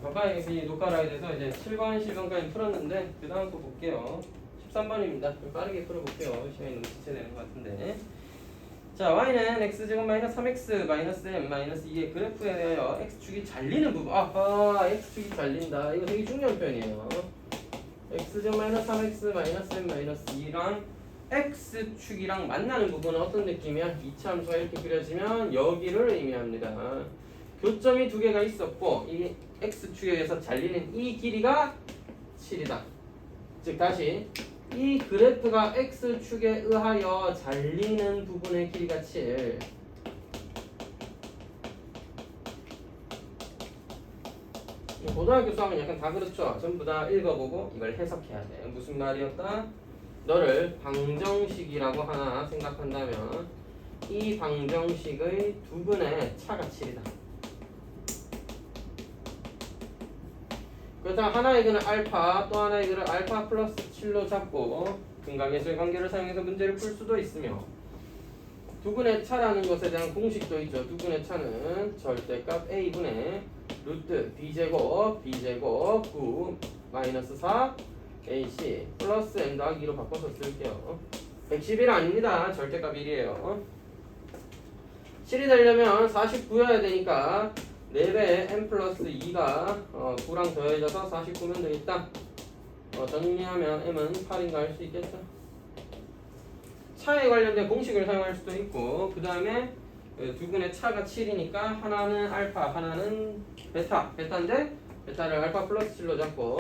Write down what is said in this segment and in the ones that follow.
가까이 녹화라에 대해서 이제 7번, 10번까지 풀었는데 그 다음 거 볼게요. 13번입니다. 좀 빠르게 풀어볼게요. 시간이 너무 지체되는 것 같은데. 자, y는 x제곱 마이너스 3x 마이너스 m 마이너스 2의 그래프에 대하여 x축이 잘리는 부분. 아하, x축이 잘린다. 이거 되게 중요한 표현이에요. x제곱 마이너스 3x 마이너스 m 마이너스 2랑 x축이랑 만나는 부분은 어떤 느낌이야? 이차함수가 이렇게 그려지면 여기를 의미합니다. 교점이 두 개가 있었고 이 x축에 의해서 잘리는 이 길이가 7이다. 즉 다시 이 그래프가 x축에 의하여 잘리는 부분의 길이가 7. 고등학교 수학은 약간 다 그렇죠. 전부 다 읽어보고 이걸 해석해야 돼. 무슨 말이었다? 너를 방정식이라고 하나 생각한다면 이 방정식의 두 분의 차가 7이다. 그렇다면 하나의 근을 알파, 또 하나의 근을 알파 플러스 7로 잡고 근각예수의 관계를 사용해서 문제를 풀 수도 있으며 두 근의 차라는 것에 대한 공식도 있죠. 두 근의 차는 절대값 a분의 루트 b제곱 9 마이너스 4 ac 플러스 m 더하기 2로 바꿔서 쓸게요. 111 아닙니다. 절대값 1이에요. 7이 되려면 49여야 되니까 4배의 m 플러스 2가 9랑 더해져서 49면 되겠다. 정리하면 m은 8인가 할 수 있겠죠. 차에 관련된 공식을 사용할 수도 있고 그 다음에 두 분의 차가 7이니까 하나는 알파 하나는 베타인데 베타를 알파 플러스 7로 잡고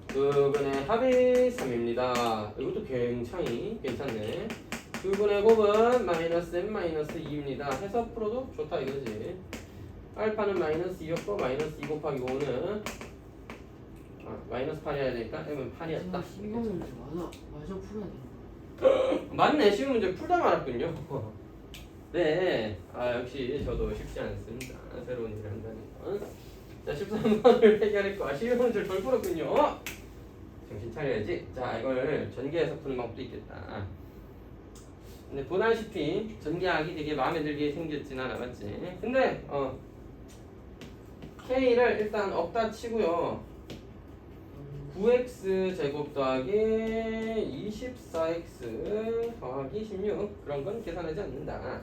두 분의 합이 3입니다. 이것도 굉장히 괜찮네. 두 분의 곱은 마이너스 m 마이너스 2입니다. 해서 풀어도 좋다 이거지. 알파는 마이너스 2였고 마이너스 2 곱하기 5는 마이너스 8이어야 되니까 m은 8이었다. 이거 문제 맞아 풀어야 돼. 맞네. 쉬운 문제 풀다 말았군요. 네. 역시 저도 쉽지 않습니다. 새로운 일을 한다는 건. 자, 13번을 해결했고 쉬운 문제를 덜 풀었군요. 정신 차려야지. 자, 이걸 전개해서 푸는 방법도 있겠다. 근데 보다시피 전개하기 되게 마음에 들게 생겼진 않아, 맞지? 근데 K를 일단 없다 치고요. 9x 제곱 더하기 24x 더하기 16 그런 건 계산하지 않는다.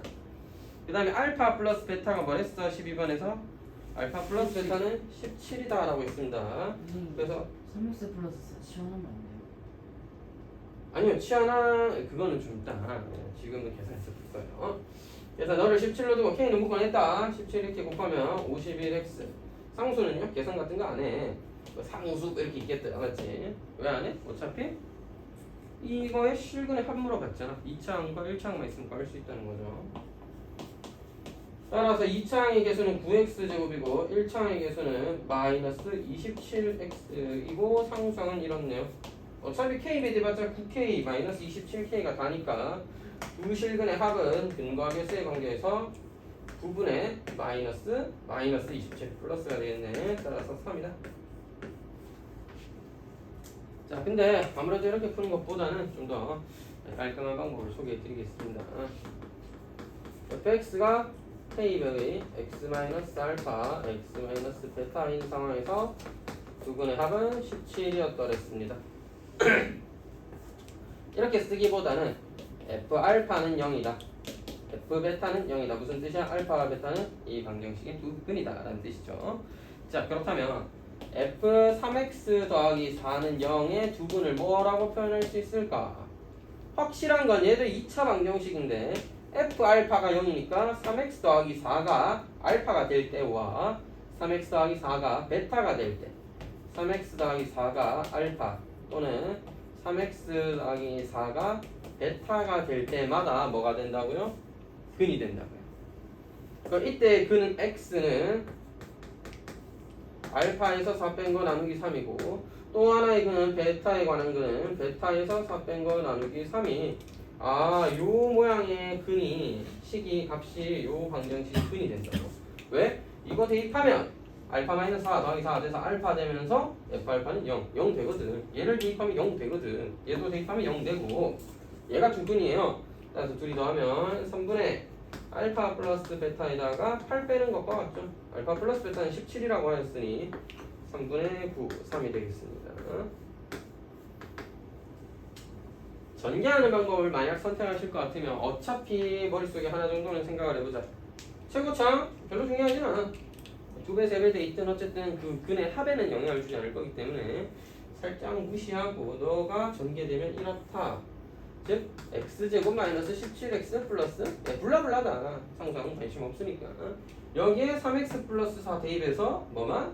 그 다음에 알파 플러스 베타가 뭐랬어? 12번에서 알파 플러스 베타는 17이다 라고 했습니다. 그래서 3x 플러스 4 치환하면 안 돼요? 아니요, 치아나 그거는 좀 있다. 지금은 계산해서 풀 거예요. 그래서 너를 17로 두고 K는 묶어냈다. 17 이렇게 곱하면 51x. 상수는요? 계산 같은 거 안 해. 상수 이렇게 있겠다. 맞지? 왜 안 해? 어차피 이거에 실근의 합물어 봤잖아. 2차항과 1차항만 있으면 구할 수 있다는 거죠. 따라서 2차항의 개수는 9x 제곱이고 1차항의 개수는 마이너스 27x이고 상수항은 이렇네요. 어차피 K 배대봤자 9K 마이너스 27K가 다니까 두 실근의 합은 근과 개수의 관계에서 9분의 마이너스 27 플러스가 되겠네. 따라서 3이다. 자, 근데 아무래도 이렇게 푸는 것보다는 좀 더 깔끔한 방법을 소개해 드리겠습니다. fx가 k의 x-알파, x-베타인 상황에서 두 근의 합은 17이었더랬습니다. 이렇게 쓰기보다는 f알파는 0이다. f베타는 0이다. 무슨 뜻이야? 알파와 베타는 이 방정식의 두 근이다 라는 뜻이죠. 자, 그렇다면 f3x 더하기 4는 0의 두 근을 뭐라고 표현할 수 있을까? 확실한 건 얘도 2차 방정식인데 f알파가 0이니까 3x 더하기 4가 알파가 될 때와 3x 더하기 4가 베타가 될 때 3x 더하기 4가 알파 또는 3x 더하기 4가 베타가 될 때마다 뭐가 된다고요? 근이 된다고요. 그럼 이때 근은 x는 알파에서 4 뺀 거 나누기 3이고 또 하나의 근은 베타에 관한 근은 베타에서 4 뺀 거 나누기 3이 요 모양의 근이 식이 값이 요 방정식의 근이 된다고. 왜? 이거 대입하면 알파 마이너스 4 더하기 4 돼서 알파 되면서 f알파는 0 되거든. 얘를 대입하면 0 되거든. 얘도 대입하면 0 되고 얘가 두 근이에요. 따라서 둘이 더하면 3분의 알파 플러스 베타에다가 8 빼는 것과 같죠. 알파 플러스 베타는 17이라고 하였으니 3분의 9, 3이 되겠습니다. 전개하는 방법을 만약 선택하실 것 같으면 어차피 머릿속에 하나 정도는 생각을 해보자. 최고창 별로 중요하진 않아. 2배, 3배 돼 있든 어쨌든 그 근의 합에는 영향을 주지 않을 거기 때문에 살짝 무시하고 너가 전개되면 이렇다. 즉 x제곱 마이너스 17x 플러스 블라블라다. 상상 관심 없으니까 여기에 3x 플러스 4 대입해서 뭐만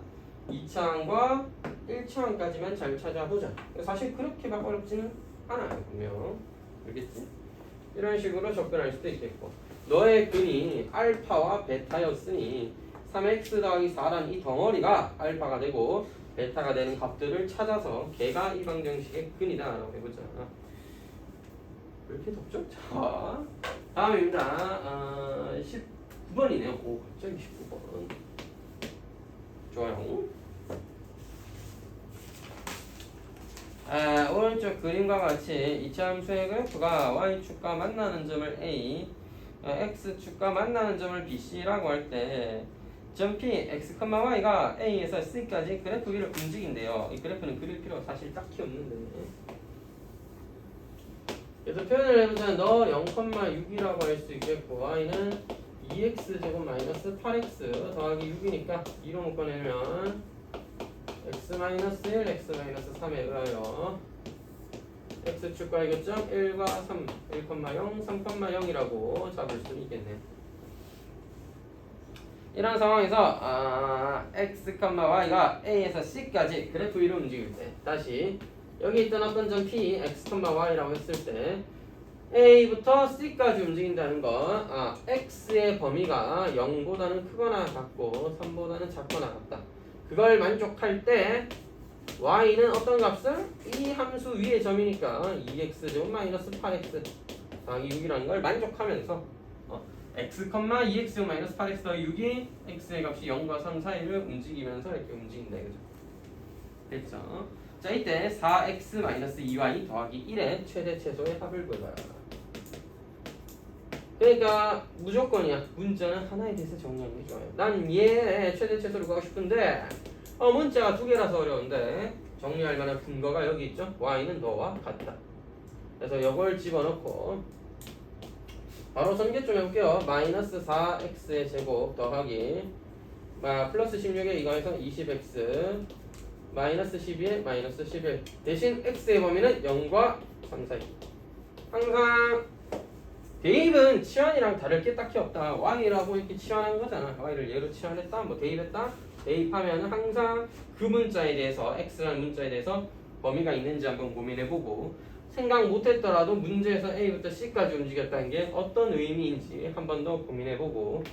2차항과 1차항까지만 잘 찾아보자. 사실 그렇게 막 어렵지는 않아요. 분명 알겠지? 이런 식으로 접근할 수도 있겠고 너의 근이 알파와 베타였으니 3x 더하기 4란 이 덩어리가 알파가 되고 베타가 되는 값들을 찾아서 걔가 이 방정식의 근이다 라고 해보자. 왜 이렇게 덥죠? 자 다음입니다. 19번이네요. 오 갑자기 19번. 좋아요. 오른쪽 그림과 같이 이차함수의 그래프가 y축과 만나는 점을 A, x축과 만나는 점을 BC라고 할 때 점 P, x, y가 A에서 C까지 그래프 위를 움직인대요. 이 그래프는 그릴 필요가 사실 딱히 없는데 그래서 표현을 해보자면 너 0,6이라고 할 수 있겠고 y는 2x제곱 마이너스 8x 더하기 6이니까 2로 묶어내면 x-1, x-3에 의하여 x축과의 교점 1과 3, 1,0, 3,0이라고 잡을 수 있겠네. 이런 상황에서 x, y가 a에서 c까지 그래프 위로 움직일 때 다시 여기 있던 어떤 점 p, x, y라고 했을 때 a부터 c까지 움직인다는 건 x의 범위가 0보다는 크거나 같고 3보다는 작거나 같다. 그걸 만족할 때 y는 어떤 값을? 이 함수 위의 점이니까 2x제곱 마이너스 8x 더하기 6이라는 걸 만족하면서 x, 2x제곱 마이너스 8x 더하기 6이 x의 값이 0과 3 사이를 움직이면서 이렇게 움직인다 이거죠. 됐죠? 자 이때 4x 마이너스 2y 더하기 1의 최대 최소의 합을 구해봐요. 그러니까 무조건이야. 문자는 하나에 대해서 정리하는 게 좋아요. 난 얘의 최대 최소를 구하고 싶은데 문자가 두 개라서 어려운데 정리할 만한 근거가 여기 있죠. y는 너와 같다. 그래서 이걸 집어넣고 바로 전개 좀 해볼게요. 마이너스 4x의 제곱 더하기 플러스 16에 이거에서 20x 마이너스 12에 마이너스 11 대신 x의 범위는 0과 3 사이. 항상 대입은 치환이랑 다를 게 딱히 없다. y라고 이렇게 치환한 거잖아. y를 얘로 치환했다. 뭐 대입했다. 대입하면 항상 그 문자에 대해서 x라는 문자에 대해서 범위가 있는지 한번 고민해보고 생각 못했더라도 문제에서 a부터 c까지 움직였다는 게 어떤 의미인지 한 번 더 고민해보고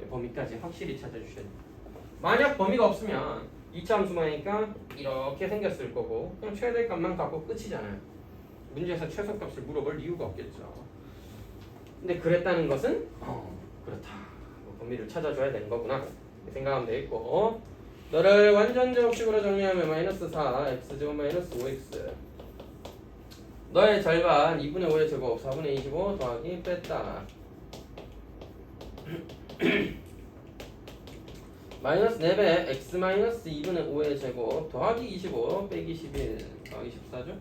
범위까지 확실히 찾아주셔야 돼요. 만약 범위가 없으면 2차 함수만이니까 이렇게 생겼을 거고 그냥 최대값만 갖고 끝이잖아요. 문제에서 최소값을 물어볼 이유가 없겠죠. 근데 그랬다는 것은 그렇다. 범위를 찾아줘야 되는 거구나 생각하면 되겠고 너를 완전 제곱식으로 정리하면 마이너스 4 x제곱 마이너스 5x 너의 절반 2분의 5의 제곱 4분의 25 더하기 뺐다 마이너스 4배 x 마이너스 2분의 5의 제곱 더하기 25 빼기 11 더하기 14죠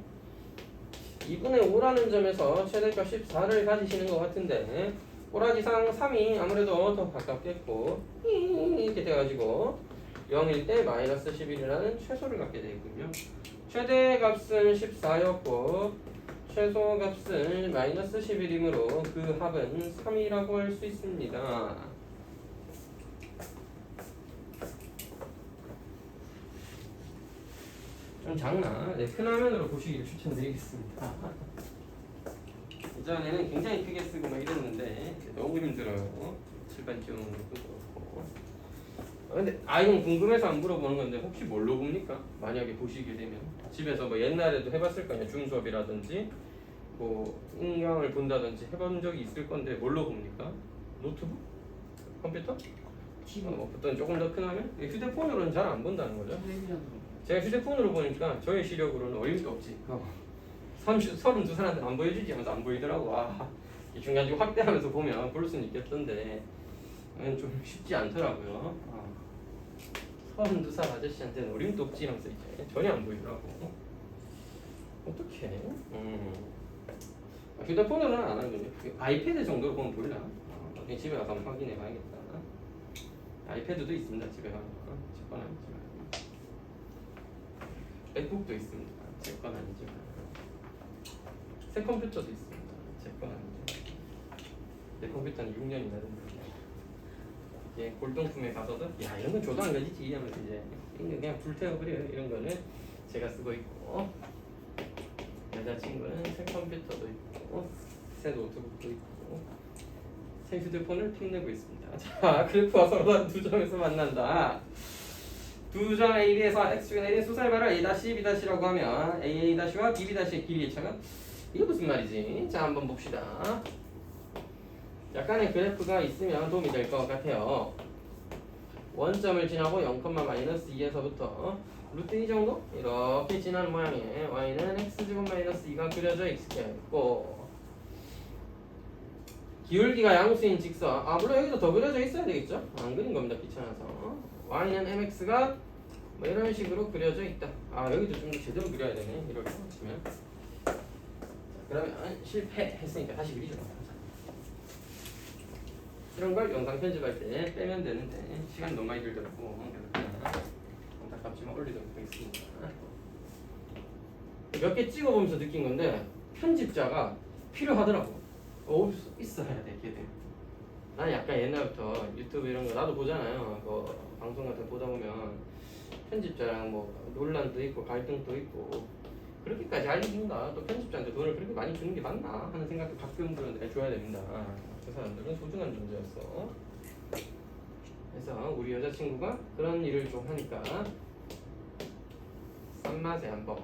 2분의 5라는 점에서 최대값 14를 가지시는 것 같은데 꼬라지상 3이 아무래도 더 가깝겠고 이렇게 돼가지고 0일 때 마이너스 11이라는 최소를 갖게 되겠군요. 최대값은 14였고 최소값은 마이너스 11이므로 그 합은 3이라고 할 수 있습니다. 좀 작나? 네, 큰 화면으로 보시기를 추천드리겠습니다. 이전에는 굉장히 크게 쓰고 막 이랬는데 너무 힘들어요. 칠판 띄우는 것도 그렇고. 근데 이건 궁금해서 안 물어보는 건데 혹시 뭘로 봅니까? 만약에 보시게 되면 집에서 뭐 옛날에도 해봤을 거 아니에요. 중수업이라든지 뭐 인강을 본다든지 해본 적이 있을 건데 뭘로 봅니까? 노트북? 컴퓨터? TV 보통 조금 더 큰 화면? 휴대폰으로는 잘 안 본다는 거죠. 텔레비전으로 제가 휴대폰으로 보니까 저의 시력으로는 어림도 없지. 32살한테 안 보여주지 하면서 안 보이더라고. 이 중간중간 확대하면서 보면 볼 수는 있겠던데 좀 쉽지 않더라고요. 서른두살 아저씨한테 노림독지랑 써있지. 전혀 안 보이더라고. 어떡해? 휴대폰으로는 안 하는군요. 아이패드 정도로 보면 보이나? 나중에 집에 가서 한번 확인해 봐야겠다. 아이패드도 있습니다. 집에 가면. 제 건 아니지만. 맥북도 있습니다. 제 건 아니지만. 새 컴퓨터도 있습니다. 제 건 아니지만. 내 컴퓨터는 6년이나 됐는데. 예, 골동품에 가서도 야 이런 건 줘도 안 가지지 하면서 이제 그냥 불태워버려요. 이런 거는 제가 쓰고 있고 여자친구는 새 컴퓨터도 있고 새 노트북도 있고 새 휴대폰을 픽내고 있습니다. 자 그래프와 서로 두 점에서 만난다. 두 점 AB에서 X축인 A의 수살발을 A-, B-라고 하면 AA-와 BB-의 길이의 차가 이게 무슨 말이지? 자 한번 봅시다. 약간의 그래프가 있으면 도움이 될 것 같아요. 원점을 지나고 0,-2에서부터 루트 2 정도? 이렇게 지나는 모양의 y는 x제곱 마이너스 2가 그려져 있고 기울기가 양수인 직선 물론 여기도 더 그려져 있어야 되겠죠? 안 그린 겁니다. 귀찮아서 y는 mx가 뭐 이런 식으로 그려져 있다. 여기도 좀 더 제대로 그려야 되네. 이렇게 치면 그러면 실패했으니까 다시 그리죠. 이런 걸 영상 편집할 때 빼면 되는데 시간이 너무 많이 들더라고. 안타깝지만 올리도록 하겠습니다. 몇 개 찍어보면서 느낀 건데 편집자가 필요하더라고. 있어야 돼 걔들. 난 약간 옛날부터 유튜브 이런 거 나도 보잖아요. 그 방송 같은 거 보다 보면 편집자랑 뭐 논란도 있고 갈등도 있고 그렇게까지 알린다. 또 편집자한테 돈을 그렇게 많이 주는 게 맞나 하는 생각도 가끔 드는데 줘야 됩니다. 그 사람들은 소중한 존재였어. 그래서 우리 여자친구가 그런 일을 좀 하니까 싼맛에 한번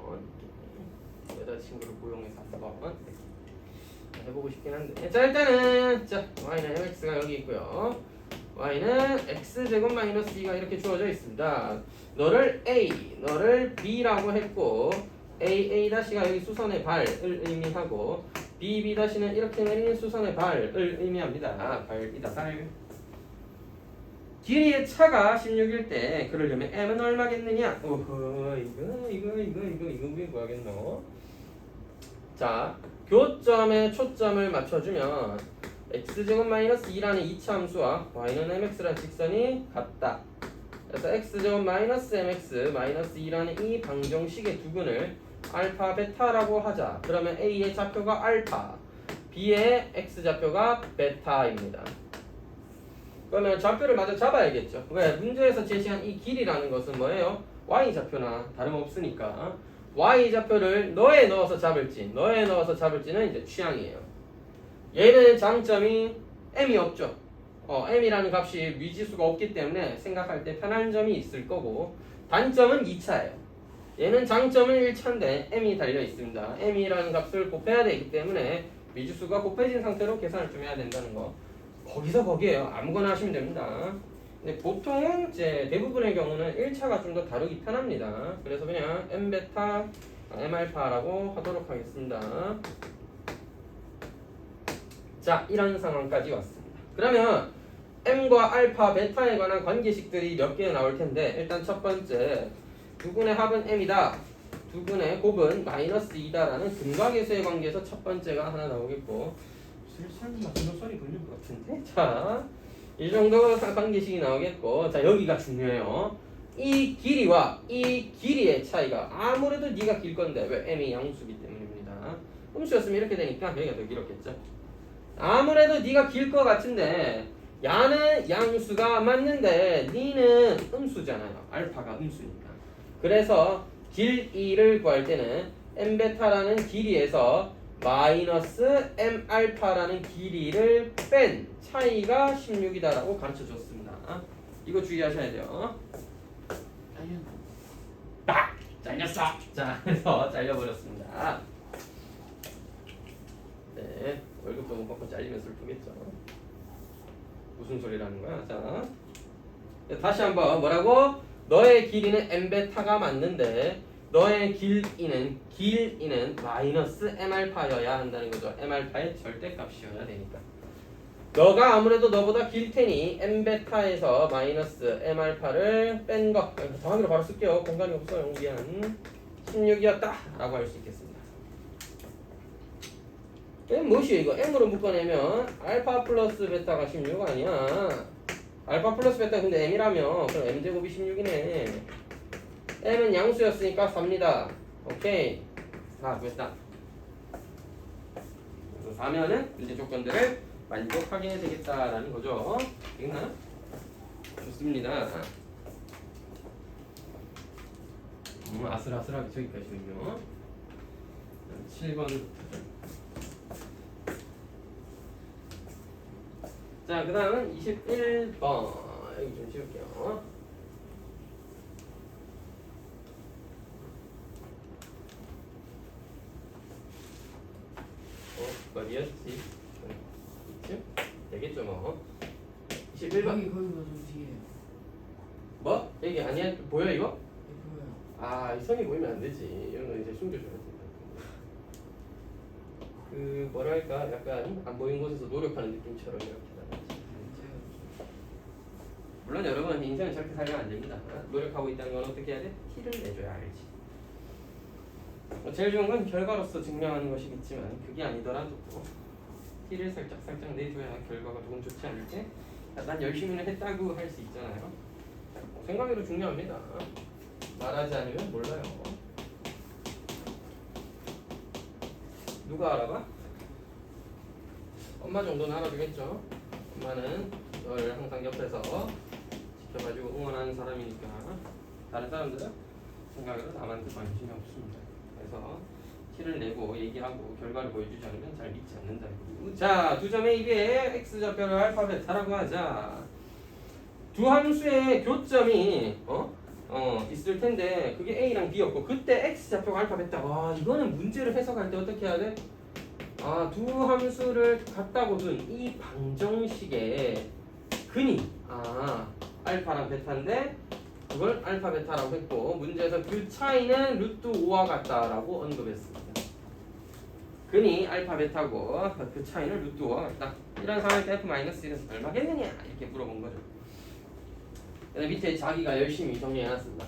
여자친구를 고용해서 한번 해보고 싶긴 한데 자 일단은 y는 mx가 여기 있고요. y는 x제곱 마이너스 2가 이렇게 주어져 있습니다. 너를 a, 너를 b라고 했고 a-가 여기 수선의 발을 의미하고 b-는 이렇게 내리는 수선의 발을 의미합니다. 발이다 발. 길이의 차가 16일 때 그러려면 m은 얼마겠느냐? 오호 이거 뭐하겠노? 자 교점에 초점을 맞춰주면 x제곱 마이너스 2라는 이차함수와 y는 mx라는 직선이 같다. 그래서 x제곱 마이너스 mx 마이너스 2라는 이 방정식의 두근을 알파 베타라고 하자. 그러면 A의 좌표가 알파, B의 X좌표가 베타입니다. 그러면 좌표를 마저 잡아야겠죠. 왜? 문제에서 제시한 이 길이라는 것은 뭐예요? Y좌표나 다름없으니까 Y좌표를 너에 넣어서 잡을지는 이제 취향이에요. 얘는 장점이 M이 없죠. M이라는 값이 미지수가 없기 때문에 생각할 때 편한 점이 있을 거고 단점은 2차예요. 얘는 장점은 1차인데 m이 달려 있습니다. m이라는 값을 곱해야 되기 때문에 미지수가 곱해진 상태로 계산을 좀 해야 된다는 거. 거기서 거기에요. 아무거나 하시면 됩니다. 근데 보통은 이제 대부분의 경우는 1차가 좀 더 다루기 편합니다. 그래서 그냥 m베타, m알파라고 하도록 하겠습니다. 자, 이런 상황까지 왔습니다. 그러면 m과 알파, 베타에 관한 관계식들이 몇 개나 나올 텐데 일단 첫 번째 두근의 합은 m이다. 두근의 곱은 마이너스 2다라는 근각계수의 관계에서 첫 번째가 하나 나오겠고 설마 그런 소리 들린 것 같은데? 자, 이 정도 관계식이 나오겠고 자 여기가 중요해요. 이 길이와 이 길이의 차이가 아무래도 네가 길 건데 왜 m이 양수기 때문입니다. 음수였으면 이렇게 되니까 여기가 더 길었겠죠. 아무래도 네가 길 것 같은데 야는 양수가 맞는데 니는 음수잖아요. 알파가 음수니까. 그래서 길이를 구할 때는 m베타라는 길이에서 마이너스 m알파라는 길이를 뺀 차이가 16이다라고 가르쳐 줬습니다. 이거 주의하셔야 돼요. 잘렸어. 자, 그래서 잘려버렸습니다. 네, 월급도 못 받고 잘리면 슬프겠죠. 무슨 소리라는 거야? 자, 다시 한번 뭐라고? 너의 길이는 m베타가 맞는데 너의 길이는 마이너스 m알파여야 한다는 거죠. m알파의 절대값이어야 되니까. 너가 아무래도 너보다 길 테니 m베타에서 마이너스 m알파를 뺀 거. 더하기로 바로 쓸게요. 공간이 없어요. 미안. 16이었다 라고 할 수 있겠습니다. m 무엇이에요? 이거 m으로 묶어내면 알파 플러스 베타가 16 아니야. 알파 플러스 베타 근데 m이라며 그럼 m제곱이 16이네. m은 양수였으니까 4입니다. 오케이. 4 됐다. 그래서 4면은 문제 조건들을 만족하게 되겠다라는 거죠. 되겠나요? 좋습니다. 아슬아슬하게 저기까지군요. 7번. 자, 그 다음은 21번. 여기 좀 지울게요. 어디였지? 이쯤? 되겠죠 뭐. 21번. 거기가 좀 뒤에요. 뭐? 여기 아니야? 보여 이거? 네, 보여요. 아, 이 선이 보이면 안 되지. 이런 거 이제 숨겨줘야 돼. 그 뭐랄까 약간 안 보이는 곳에서 노력하는 느낌처럼 이렇게 나가지. 물론 여러분 인생은 저렇게 살면 안 됩니다. 노력하고 있다는 건 어떻게 해야 돼? 티를 내줘야 알지. 제일 좋은 건 결과로서 증명하는 것이겠지만 그게 아니더라도 티를 살짝 내줘야 결과가 조금 좋지 않을지. 난 열심히는 했다고 할 수 있잖아요. 생각해도 중요합니다. 말하지 않으면 몰라요. 누가 알아봐? 엄마 정도는 알아주겠죠. 엄마는 널 항상 옆에서 지켜봐주고 응원하는 사람이니까. 다른 사람들은 생각으로 남한테 관심이 없습니다. 그래서 티를 내고 얘기하고 결과를 보여주지 않으면 잘 믿지 않는다고. 자, 두 점의 입에 x좌표를 알파벳하라고 하자. 두 함수의 교점이 있을 텐데 그게 a랑 b였고 그때 x좌표가 알파벳다. 와, 이거는 문제를 해석할 때 어떻게 해야 돼? 아, 두 함수를 갖다고 둔 이 방정식의 근이 알파랑 베타인데 그걸 알파 베타라고 했고 문제에서 그 차이는 루트 5와 같다라고 언급했습니다. 근이 알파 베타고 그 차이는 루트 5와 같다. 이런 상황일 때 f-1은 얼마겠느냐 이렇게 물어본 거죠. 그다음 밑에 자기가 열심히 정리해놨습니다.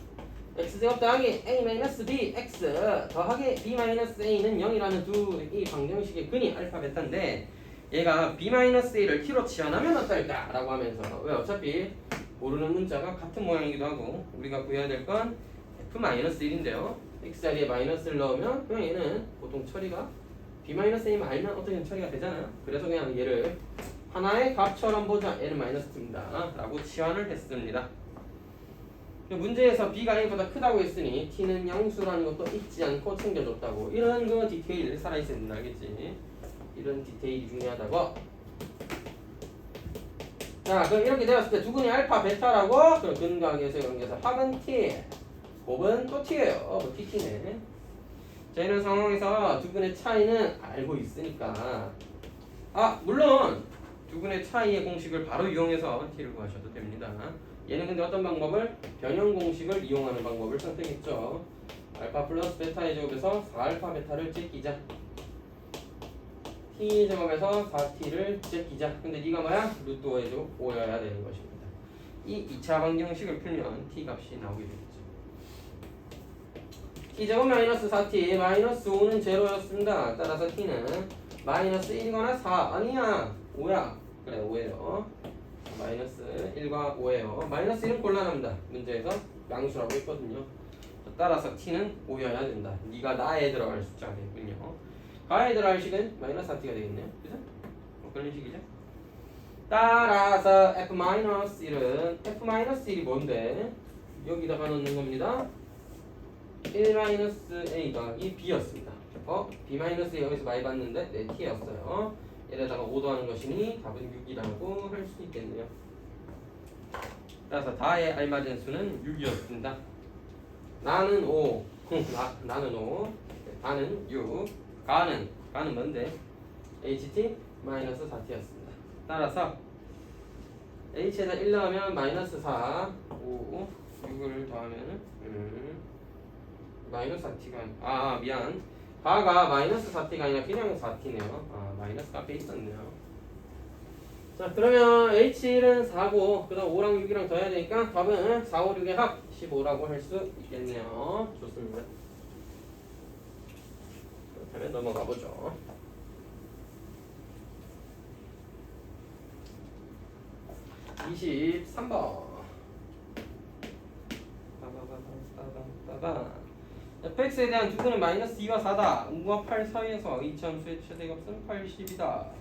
x제곱 더하기 a-b x 더하기 b-a는 0이라는 이 방정식의 근이 알파 베타인데 얘가 b-a를 t로 치환하면 어떨까? 라고 하면서 왜 어차피 모르는 문자가 같은 모양이기도 하고 우리가 구해야 될 건 f-1인데요. x자리에 마이너스를 넣으면 그냥 얘는 보통 처리가 b-a만 알면 어떻게든 처리가 되잖아요. 그래서 그냥 얘를 하나의 값처럼 보자. 얘는 -t입니다. 라고 치환을 했습니다. 문제에서 b가 a보다 크다고 했으니 t는 양수라는 것도 잊지 않고 챙겨줬다고. 이런 거 디테일 살아있어야 된다. 알겠지? 이런 디테일이 중요하다고. 자, 그럼 이렇게 되었을 때 두근이 알파 베타라고. 그럼 근각에서 연계해서 합은 t, 곱은 또 t예요. 뭐 tt네. 자, 이런 상황에서 두근의 차이는 알고 있으니까 물론 두근의 차이의 공식을 바로 이용해서 t를 구하셔도 됩니다. 얘는 근데 어떤 방법을? 변형 공식을 이용하는 방법을 선택했죠. 알파 플러스 베타의 제곱에서 4알파 베타를 제끼자. t 제곱에서 4t를 제끼자. 근데 네가 뭐야? 루트 5의 제곱 5여야 되는 것입니다. 이 2차 방정식을 풀면 t 값이 나오게 되겠죠. t 제곱 마이너스 4t 마이너스 5는 제로였습니다. 따라서 t는 마이너스 1이거나 4 아니야 5야. 그래 5예요. 마이너스 1과 5예요. 마이너스 1은 곤란합니다. 문제에서 양수라고 했거든요. 따라서 t는 5여야 된다. 네가 나에 들어갈 숫자가 되겠군요. 가에 들어갈 식은 마이너스 4t가 되겠네요. 그죠? 그런 식이죠. 따라서 f-1은 f-1이 뭔데? 여기다가 넣는 겁니다. 1-a 더하기 b였습니다. b-a 여기서 많이 봤는데 네, t였어요. 얘에다가 5 더하는 것이니 답은 6이라고 할 수 있겠네요. 따라서 다에 알맞은 수는 6이었습니다. 나는 5, 나는 5, 다는 6, 가는 뭔데? ht 마이너스 4t였습니다. 따라서 h에다 1 넣으면 마이너스 4, 5, 6을 더하면 마이너스 4t가 미안. 가가 마이너스 4t가 아니라 그냥 4t네요. 마이너스 앞에 있었네요. 자, 그러면 H1은 4고, 그 다음 5랑 6이랑 더해야 되니까 답은 4, 5, 6의 합 15라고 할 수 있겠네요. 좋습니다. 그렇다면 넘어가 보죠. 23번. fx에 대한 두근은 마이너스 2와 4다. 5와 8 사이에서 이차함수의 최대값은 80이다.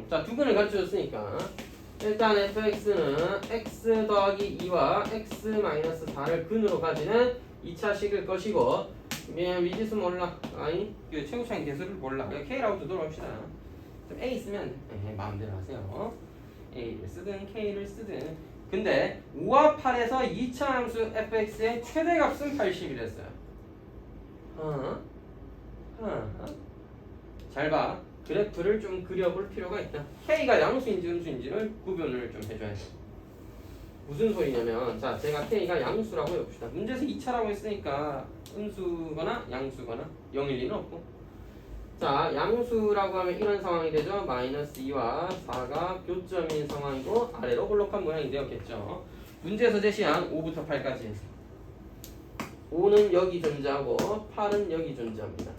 자, 두근을 가르쳐줬으니까 일단 fx는 x 더하기 2와 x 마이너스 4를 근으로 가지는 2차식일 것이고, 미지수 몰라. 아니, 최고차인 개수를 몰라. k라고 두도록 합시다. a 있으면 마음대로 하세요. a를 쓰든 k를 쓰든. 근데 5와 8에서 2차 함수 fx의 최대값은 80이랬어요. 잘 봐. 그래프를 좀 그려볼 필요가 있다. k가 양수인지 음수인지를 구분을 좀 해줘야 돼. 무슨 소리냐면, 자, 제가 k가 양수라고 해봅시다. 문제에서 2차라고 했으니까 음수거나 양수거나 0일 리는 없고, 자, 양수라고 하면 이런 상황이 되죠. 마이너스 2와 4가 교점인 상황이고 아래로 볼록한 모양이 되었겠죠. 문제에서 제시한 5부터 8까지 5는 여기 존재하고 8은 여기 존재합니다.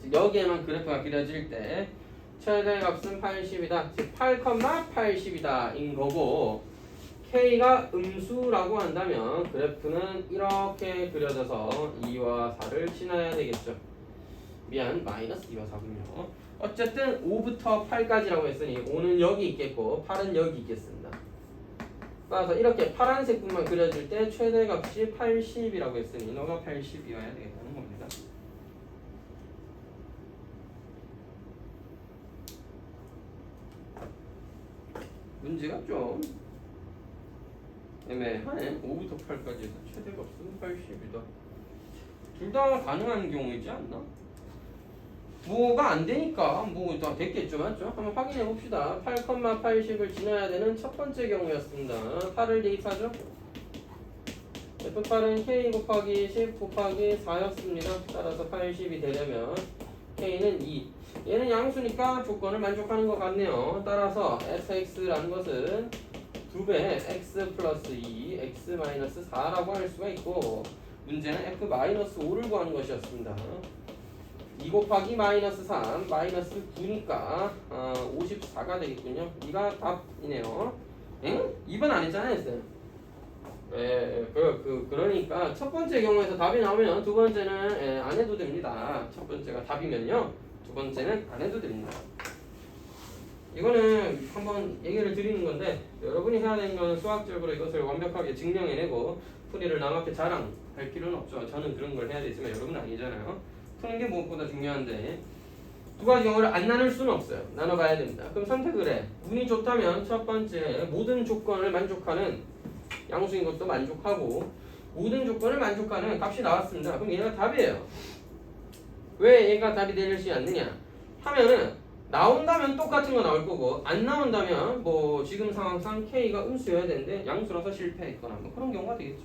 즉 여기에만 그래프가 그려질 때 최대값은 80이다. 즉 8,80이다 인 거고, K가 음수라고 한다면 그래프는 이렇게 그려져서 2와 4를 지나야 되겠죠. 미안, 마이너스 2와 4군요. 어쨌든 5부터 8까지라고 했으니 5는 여기 있겠고 8은 여기 있겠습니다. 따라서 이렇게 파란색 부분만 그려질 때 최대값이 80이라고 했으니 너가 80이어야 되겠다는 겁니다. 문제가 좀 애매하네. 5부터 8까지에서 최대값은 80이다. 둘 다 가능한 경우이지 않나? 뭐가 안 되니까 뭐 다 됐겠죠, 맞죠? 한번 확인해 봅시다. 8,80을 지나야 되는 첫 번째 경우였습니다. 8을 대입하죠. F8은 K 곱하기 10 곱하기 4였습니다. 따라서 80이 되려면 K는 2. 얘는 양수니까 조건을 만족하는 것 같네요. 따라서 fx라는 것은 2배 x 플러스 2, x 마이너스 4라고 할 수가 있고, 문제는 f 마이너스 5를 구하는 것이었습니다. 2 곱하기 마이너스 3, 마이너스 9니까 54가 되겠군요. 이가 답이네요. 응? 2번 안 했잖아요, 쌤. 그러니까 첫 번째 경우에서 답이 나오면 두 번째는 안 해도 됩니다. 첫 번째가 답이면요, 두 번째는 안 해도 됩니다. 이거는 한번 얘기를 드리는 건데, 여러분이 해야 되는 건 수학적으로 이것을 완벽하게 증명해내고 풀이를 남 앞에 자랑할 필요는 없죠. 저는 그런 걸 해야 되지만 여러분은 아니잖아요. 푸는 게 무엇보다 중요한데, 두 가지 경우를 안 나눌 수는 없어요. 나눠봐야 됩니다. 그럼 선택을 해. 운이 좋다면 첫 번째 모든 조건을 만족하는 양수인 것도 만족하고, 모든 조건을 만족하는 값이 나왔습니다. 그럼 얘가 답이에요. 왜 얘가 답이 되지 않느냐 하면은, 나온다면 똑같은 거 나올 거고, 안 나온다면 뭐 지금 상황상 K가 음수여야 되는데 양수라서 실패했거나 뭐 그런 경우가 되겠죠.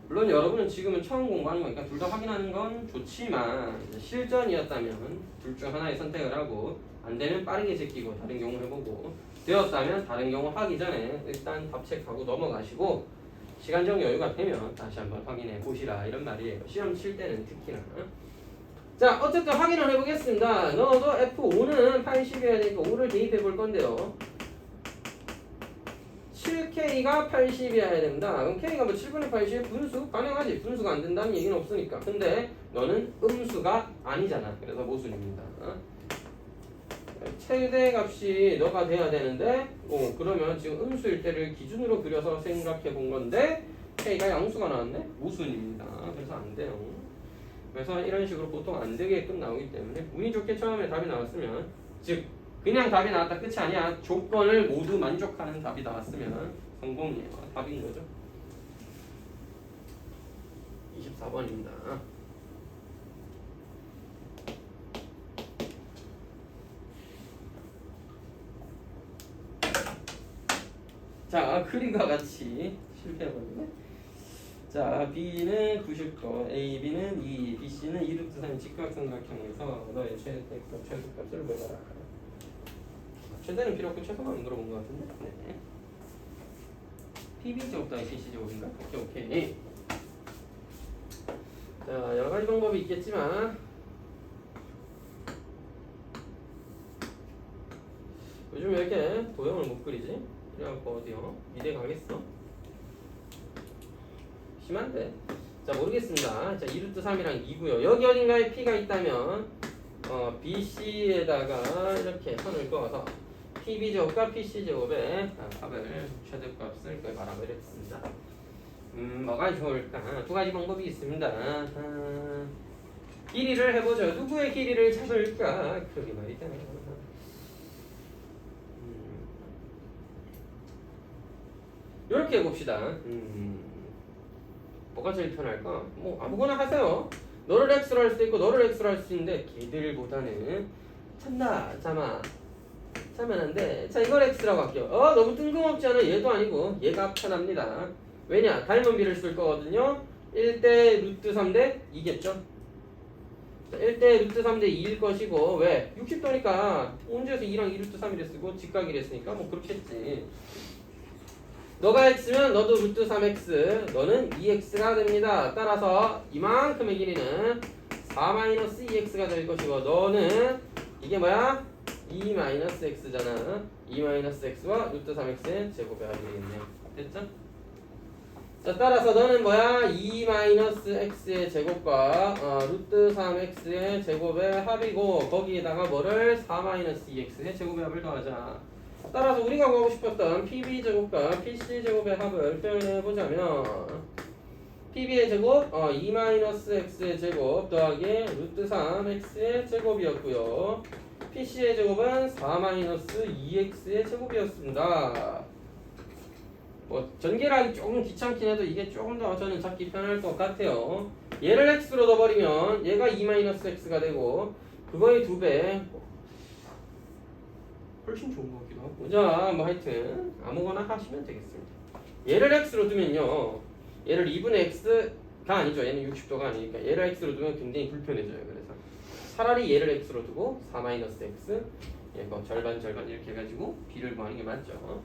물론 여러분은 지금은 처음 공부하는 거니까 둘 다 확인하는 건 좋지만, 실전이었다면 둘 중 하나의 선택을 하고, 안 되면 빠르게 제끼고 다른 경우 해보고, 되었다면 다른 경우 하기 전에 일단 답 체크하고 넘어가시고, 시간적 여유가 되면 다시 한번 확인해 보시라 이런 말이에요. 시험 칠 때는 특히나. 자, 어쨌든 확인을 해보겠습니다. 너도 F5는 80이어야 되니까 5를 대입해 볼 건데요. 7K가 80이어야 됩니다. 그럼 K가 뭐 7분의 80 분수? 가능하지. 분수가 안 된다는 얘기는 없으니까. 근데 너는 음수가 아니잖아. 그래서 모순입니다. 최대값이 너가 돼야 되는데, 그러면 지금 음수일 때를 기준으로 그려서 생각해 본 건데 K가 양수가 나왔네? 모순입니다. 그래서 안 돼요. 그래서 이런 식으로 보통 안 되게끔 나오기 때문에, 운이 좋게 처음에 답이 나왔으면, 즉 그냥 답이 나왔다 끝이 아니야. 조건을 모두 만족하는 답이 나왔으면 성공이에요. 답인 거죠. 24번입니다. 자, 그림과 같이 실패해버리네. 자, B는 90도, AB는 2, BC는 2루트 3의 직각삼각형에서 너의 최소값을 구해라. 최대는 필요 없고 최소만 물어본 것 같은데. 네. PB 제곱 더하기 PC 제곱인가? 오케이. 자, 여러 가지 방법이 있겠지만 요즘 왜 이렇게 도형을 못 그리지? 이래갖고 어디요? 미대 가겠어? 심한데? 자, 모르겠습니다. 자, 2루트 3이랑 2고요. 여기 어딘가에 P가 있다면 BC에다가 이렇게 선을 그어서 PB제곱과 PC제곱의 합을 최대값을 구해봐라 이랬습니다. 뭐가 좋을까? 두 가지 방법이 있습니다. 길이를 해보죠. 누구의 길이를 잡을까? 그러게 말이다. 이렇게 해봅시다. 뭐가 제일 편할까? 뭐 아무거나 하세요. 너를 X로 할 수도 있고 너를 X로 할 수 있는데 걔들보다는 참나 참으면 안 돼. 자, 이걸 X라고 할게요. 너무 뜬금없지 않아? 얘도 아니고 얘가 편합니다. 왜냐? 닮은 비를 쓸 거거든요. 1대 루트 3대 2겠죠? 자, 1대 루트 3대 2일 것이고 왜? 60도니까 온주에서 2랑 2 루트 3이래 쓰고 직각이래 쓰니까 뭐 그렇겠지. 너가 X면 너도 루트 3X, 너는 2X가 됩니다. 따라서 이만큼의 길이는 4-2X가 될 것이고 너는 이게 뭐야? 2-X잖아. 2-X와 루트 3X의 제곱의 합이 되겠네요. 됐죠? 자, 따라서 너는 뭐야? 2-X의 제곱과 루트 3X의 제곱의 합이고 거기에다가 뭐를 4-2X의 제곱의 합을 더하자. 따라서 우리가 구하고 싶었던 PB제곱과 PC제곱의 합을 표현해보자면 PB의 제곱 2-X의 제곱 더하기 루트 3X의 제곱이었고요. PC의 제곱은 4-2X의 제곱이었습니다. 뭐 전개를 하기 조금 귀찮긴 해도 이게 조금 더 저는 잡기 편할 것 같아요. 얘를 X로 넣어버리면 얘가 2-X가 되고 그거의 2배 훨씬 좋은 것 같기도 하고. 자, 뭐 하여튼 아무거나 하시면 되겠습니다. 얘를 X로 두면요, 얘를 2분의 X가 아니죠. 얘는 60도가 아니니까 얘를 X로 두면 굉장히 불편해져요. 그래서 차라리 얘를 X로 두고 4-X 얘거 절반 이렇게 해가지고 B를 구하는 게 맞죠.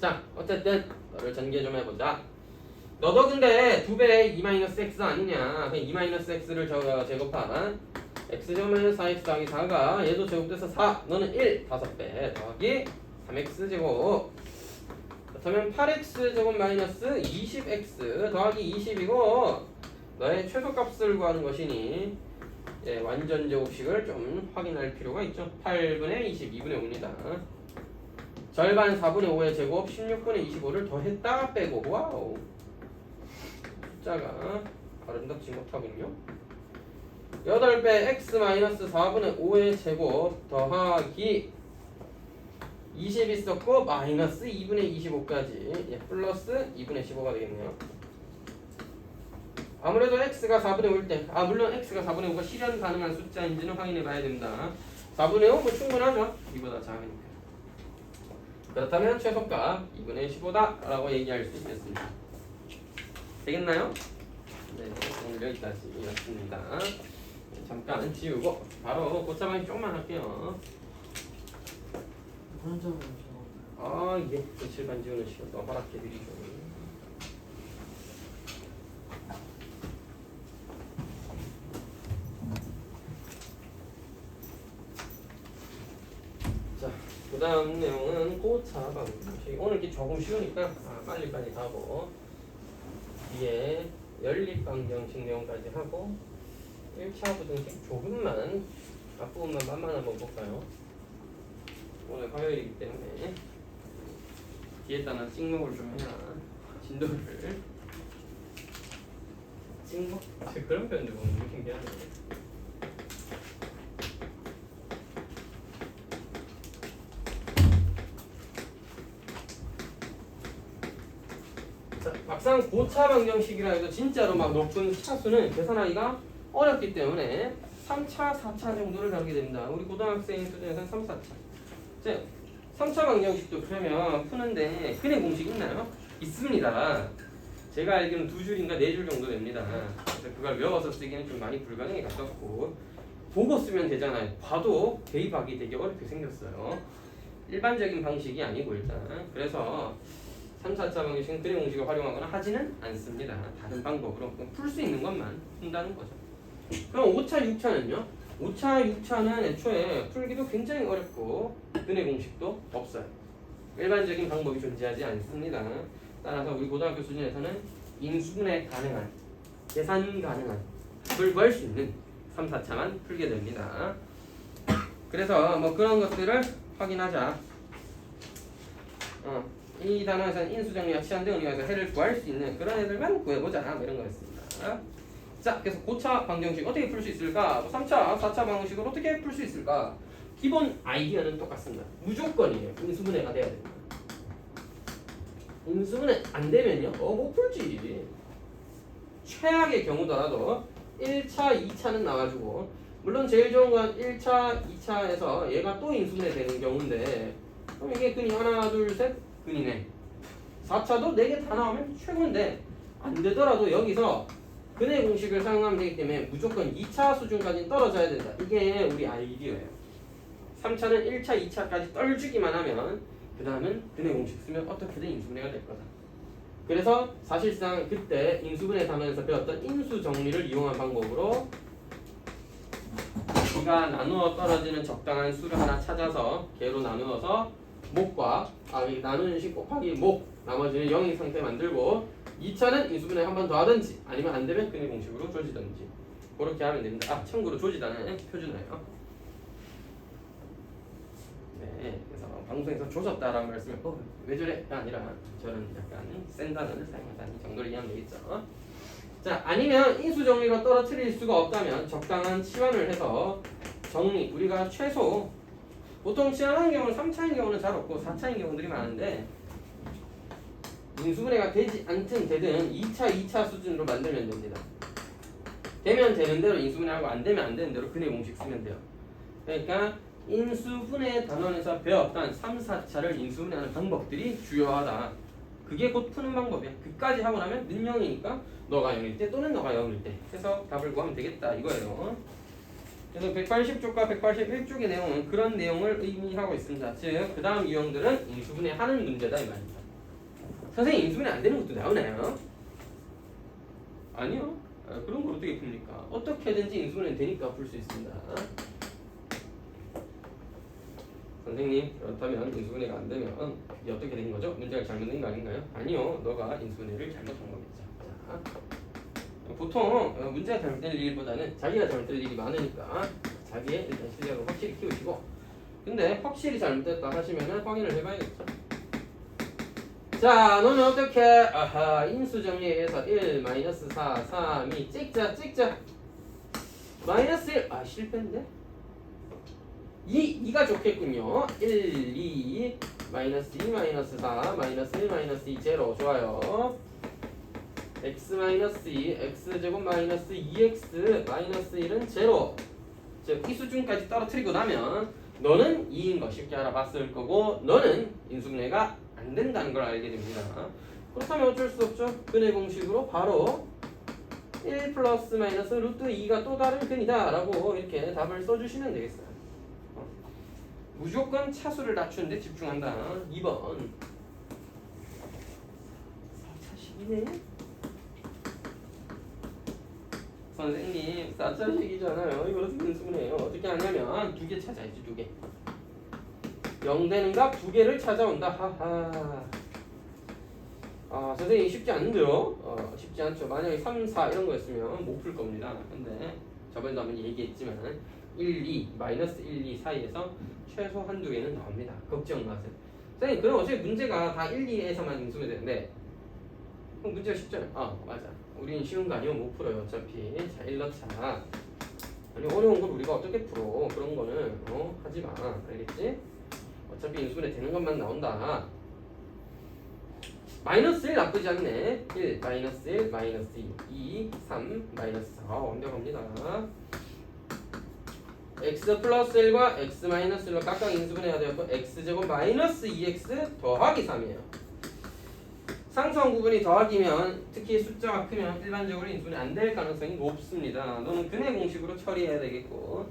자, 어쨌든 너를 전개 좀 해보자. 너도 근데 2배의 2-X 아니냐. 2-X를 제곱한 X제곱 4X 더하기 4가 얘도 제곱돼서 4. 너는 1, 5배 더하기 3X 제곱. 그렇다면 8X 제곱 마이너스 20X 더하기 20이고 너의 최소값을 구하는 것이니 완전 제곱식을 좀 확인할 필요가 있죠. 8분의 20, 2분의 5입니다. 절반 4분의 5의 제곱 16분의 25를 더했다가 빼고 와우. 숫자가 아름답지 못하군요. 8배 x 마이너스 4분의 5의 제곱 더하기 20 있었고 마이너스 2분의 25까지 플러스 2분의 15가 되겠네요. 아무래도 x가 4분의 5일 때 물론 x가 4분의 5가 실현 가능한 숫자인지는 확인해 봐야 됩니다. 4분의 5 뭐 충분하죠. 이보다 작으니까. 그렇다면 최소값 2분의 15다 라고 얘기할 수 있겠습니다. 되겠나요? 네, 오늘 여기까지였습니다. 잠깐 지우고 바로 고차방이 조금만 할게요. 그런 점은 이게 며칠간 지우는 시간 또 허락해드리죠. 자, 그 다음 내용은 고차방. 오늘 이렇게 조금 쉬우니까 빨리빨리 하고 뒤에 연립방정식 내용까지 하고 1차 부등식 조금만 앞부분만 만만 한번 볼까요? 오늘 화요일이기 때문에 뒤에다가 찍먹을 좀 해야 진도를 찍먹? 그런 표현도 보면 좀 신기하네. 자, 막상 고차 방정식이라 해도 진짜로 막 높은 차수는 계산하기가 어렵기 때문에 3차, 4차 정도를 다루게 됩니다. 우리 고등학생 수준에서는 3, 4차. 자, 3차 방정식도 그러면 푸는데 근의 공식 있나요? 있습니다. 제가 알기로는 2줄인가 4줄 정도 됩니다. 그래서 그걸 외워서 쓰기는 좀 많이 불가능에 가깝고 보고 쓰면 되잖아요. 봐도 대입하기 되게 어렵게 생겼어요. 일반적인 방식이 아니고 일단 그래서 3, 4차 방식은 근해 공식을 활용하거나 하지는 않습니다. 다른 방법으로 풀 수 있는 것만 푼다는 거죠. 그럼 5차, 6차는요? 5차, 6차는 애초에 풀기도 굉장히 어렵고 근해 공식도 없어요. 일반적인 방법이 존재하지 않습니다. 따라서 우리 고등학교 수준에서는 인수분해 가능한, 계산 가능한 답을 구할 수 있는 3, 4차만 풀게 됩니다. 그래서 뭐 그런 것들을 확인하자. 이 단어에서는 인수정리와 치환 등을 이용해서 해를 구할 수 있는 그런 애들만 구해보자. 뭐 이런 거였습니다. 자, 그래서 고차 방정식 어떻게 풀 수 있을까? 3차, 4차 방정식을 어떻게 풀 수 있을까? 기본 아이디어는 똑같습니다. 무조건이에요. 인수분해가 돼야 됩니다. 인수분해 안 되면요? 못 풀지. 최악의 경우더라도 1차, 2차는 나와주고 물론 제일 좋은 건 1차, 2차에서 얘가 또 인수분해 되는 경우인데 그럼 이게 근이 하나, 둘, 셋 근이네. 4차도 4개 다 나오면 최고인데 안 되더라도 여기서 근해 공식을 사용하면 되기 때문에 무조건 2차 수준까지 떨어져야 된다. 이게 우리 아이디어예요. 3차는 1차, 2차까지 떨어지기만 하면 그 다음은 근해 공식 쓰면 어떻게든 인수분해가 될 거다. 그래서 사실상 그때 인수분해 단원에서 배웠던 인수 정리를 이용한 방법으로 이가 나누어 떨어지는 적당한 수를 하나 찾아서 개로 나누어서 목과 나누는 식 곱하기 목 나머지는 0인 상태 만들고 2차는 인수분해 한 번 더 하든지 아니면 안 되면 근해 공식으로 조지든지 그렇게 하면 됩니다. 참고로 조지다는 표준어예요. 네, 그래서 방송에서 조졌다라는 말씀을 왜 저래가 아니라 저는 약간 센 단어를 사용한다는 정도를 이해하면 되겠죠. 자, 아니면 인수 정리로 떨어뜨릴 수가 없다면 적당한 치환을 해서 정리 우리가 최소 보통 치환하는 경우는 3차인 경우는 잘 없고 4차인 경우들이 많은데 인수분해가 되지 않든 되든 2차 수준으로 만들면 됩니다. 되면 되는 대로 인수분해하고 안 되면 안 되는 대로 근해 공식 쓰면 돼요. 그러니까 인수분해 단원에서 배웠던 3, 4차를 인수분해하는 방법들이 주요하다. 그게 곧 푸는 방법이야. 그까지 하고 나면 능령이니까 너가 0일 때 또는 너가 0일 때 해서 답을 구하면 되겠다 이거예요. 그래서 180쪽과 181쪽의 내용은 그런 내용을 의미하고 있습니다. 즉, 그 다음 유형들은 인수분해 하는 문제다 이 말입니다. 선생님 인수분해 안 되는 것도 나오나요? 아니요. 그런 걸 어떻게 풉니까? 어떻게든지 인수분해 되니까 풀 수 있습니다. 선생님 그렇다면 인수분해가 안 되면 이게 어떻게 된 거죠? 문제가 잘못된 거 아닌가요? 아니요. 너가 인수분해를 잘못한 거겠죠. 자, 보통 문제가 잘못될 일보다는 자기가 잘못될 일이 많으니까 자기의 일단 실력을 확실히 키우시고 근데 확실히 잘못됐다 하시면 확인을 해봐야겠죠. 자, 너는 어떻게 인수 정리해서 1, 마이너스 4, 3, 2 찍자 마이너스 1 실패인데? 2가 좋겠군요. 1, 2, 마이너스 2, 마이너스 4, 마이너스 1, 마이너스 2, 제로 좋아요. x 마이너스 2, x제곱 마이너스 2x 마이너스 1은 제로. 즉, 이 수준까지 떨어뜨리고 나면 너는 2인 거 쉽게 알아봤을 거고 너는 인수분해가 안 된다는 걸 알게 됩니다. 그렇다면 어쩔 수 없죠. 근해 공식으로 바로 1 플러스 마이너스 루트 2가 또 다른 근이다 라고 이렇게 답을 써주시면 되겠어요. 무조건 차수를 낮추는데 집중한다. 2번 4차식이네? 선생님 4차식이잖아요. 이걸 어떻게 인수분해해요? 어떻게 하냐면 2개 찾아야지. 2개 0 되는 값 2개를 찾아온다. 하하. 선생님 쉽지 않은데요? 쉽지 않죠. 만약에 3, 4 이런 거였으면 못 풀 겁니다. 근데 저번에도 한번 얘기했지만 1, 2, 마이너스 1, 2 사이에서 최소 한두 개는 나옵니다. 걱정 마세요. 선생님 그럼 어차피 문제가 다 1, 2에서만 인수가 되는데 그럼 문제가 쉽잖아요. 맞아. 우리는 쉬운 거 아니면 못 풀어요. 어차피. 자, 1 넣자. 아니 어려운 걸 우리가 어떻게 풀어. 그런 거는 하지 마. 알겠지? 어차피 인수분해 되는 것만 나온다. 마이너스 1 나쁘지 않네. 1, 마이너스 1, 마이너스 2, 2, 3, 마이너스 4. 완벽합니다. x 플러스 1과 x 마이너스 1로 각각 인수분해가 되었고 x제곱 마이너스 2x 더하기 3이에요. 상수항 구분이 더하기면 특히 숫자가 크면 일반적으로 인수분해 안 될 가능성이 높습니다. 너는 근해 공식으로 처리해야 되겠고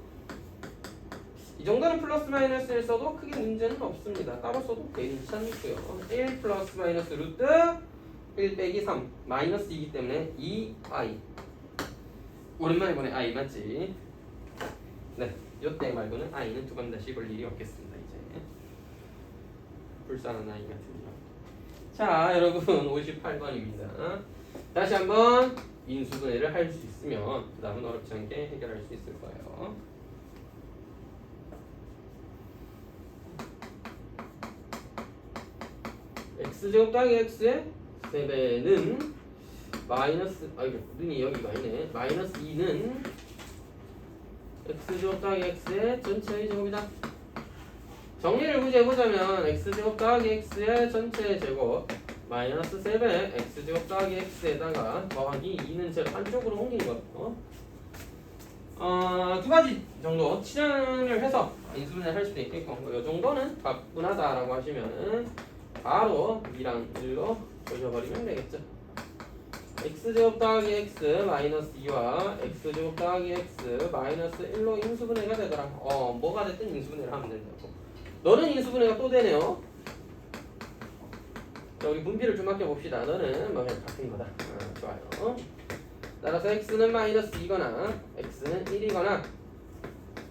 이 정도는 플러스 마이너스를 써도 크게 문제는 없습니다. 따로 써도 괜찮고요. 1 플러스 마이너스 루트 1 빼기 3 마이너스 2이기 때문에 2i 오랜만에 보네 i 맞지? 네, 요때 말고는 i는 두 번 다시 볼 일이 없겠습니다. 이제 불쌍한 i 같은 경우. 자 여러분 58번입니다. 다시 한번 인수분해를 할 수 있으면 그 다음은 어렵지 않게 해결할 수 있을 거예요. x제곱 더하기 x의 세배는 마이너스 능이 여기가 아니네. 마이너스 2는 x제곱 더하기 x의 전체의 제곱이다. 정리를 굳이 해보자면 x제곱 더하기 x의 전체 제곱 마이너스 3배 x제곱 더하기 x에다가 더하기 2는 제곱 한쪽으로 옮긴 거죠. 두 가지 정도 치환을 해서 인수분해를 할 수도 있겠고 이 정도는 가뿐하다라고 하시면 바로 2랑 1로 조져버리면 되겠죠. x제곱 더하기 x 마이너스 2와 x제곱 더하기 x 마이너스 1로 인수분해가 되더라. 뭐가 됐든 인수분해를 하면 된다고. 너는 인수분해가 또 되네요. 자, 우리 분비를 좀 아껴봅시다. 너는 뭐 그냥 같은 거다. 좋아요. 따라서 x는 마이너스 2거나 x는 1이거나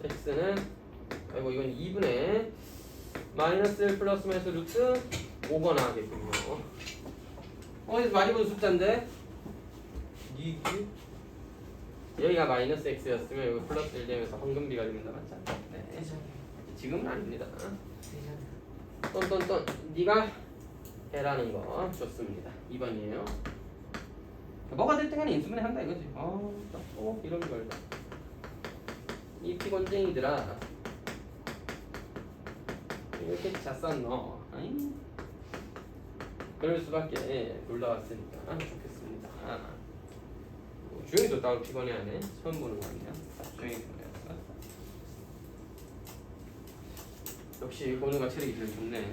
x는 이건 2분의 마이너스 1 플러스 마이너스 루트 5거나 하겠군요. 어디서 많이 본 숫자인데? 여기가 마이너스 x였으면 여기 플러스 1 되면서 황금비가 됩니다. 맞죠? 네. 지금은 아닙니다. 똔똔똔 네가 해라는 거 좋습니다. 2번이에요. 뭐가 됐든 간에 인수분해 한다 이거지. 또 이런 걸. 이 피곤쟁이들아 이렇게 잤었노. 그럴 수밖에 놀다 왔으니까 좋겠습니다. 주영이도 따로 피곤해하네. 처음 보는 거 아니야? 주영이 피곤해했어. 역시 건우가 체력이 제일 좋네.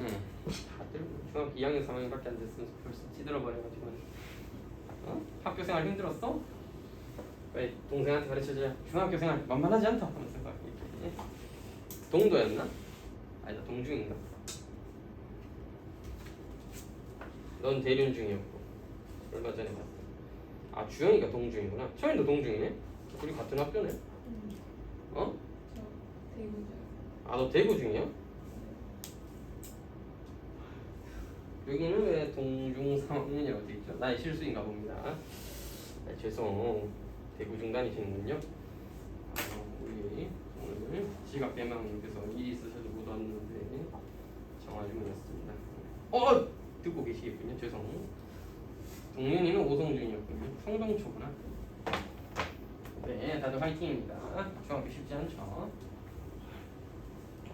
다들 중학교 2학년 3학년밖에 안 됐으면 벌써 찌들어버려가지고. 학교생활 힘들었어? 왜 동생한테 가르쳐줘야 중학교 생활 만만하지 않다 하면서 이렇게. 동도였나? 아니다 동중인가? 넌 대륜 중이었고 얼마 전에 봤어. 주영이가 동중이구나. 처음도 동중이네? 우리 같은 학교네? 저 대구죠. 너 대구 중이야? 여기는 왜 동중 3학년이라고 되어있죠? 나의 실수인가 봅니다. 죄송. 대구 중단이시는군요. 우리 오늘 지각 대망님께서 일이 있으셔서 못 왔는데 전화 주문했습니다. 듣고 계시겠군요. 죄송. 동현이는 오성준이었군요. 성동초구나. 네, 다들 화이팅입니다. 중학교 쉽지 않죠?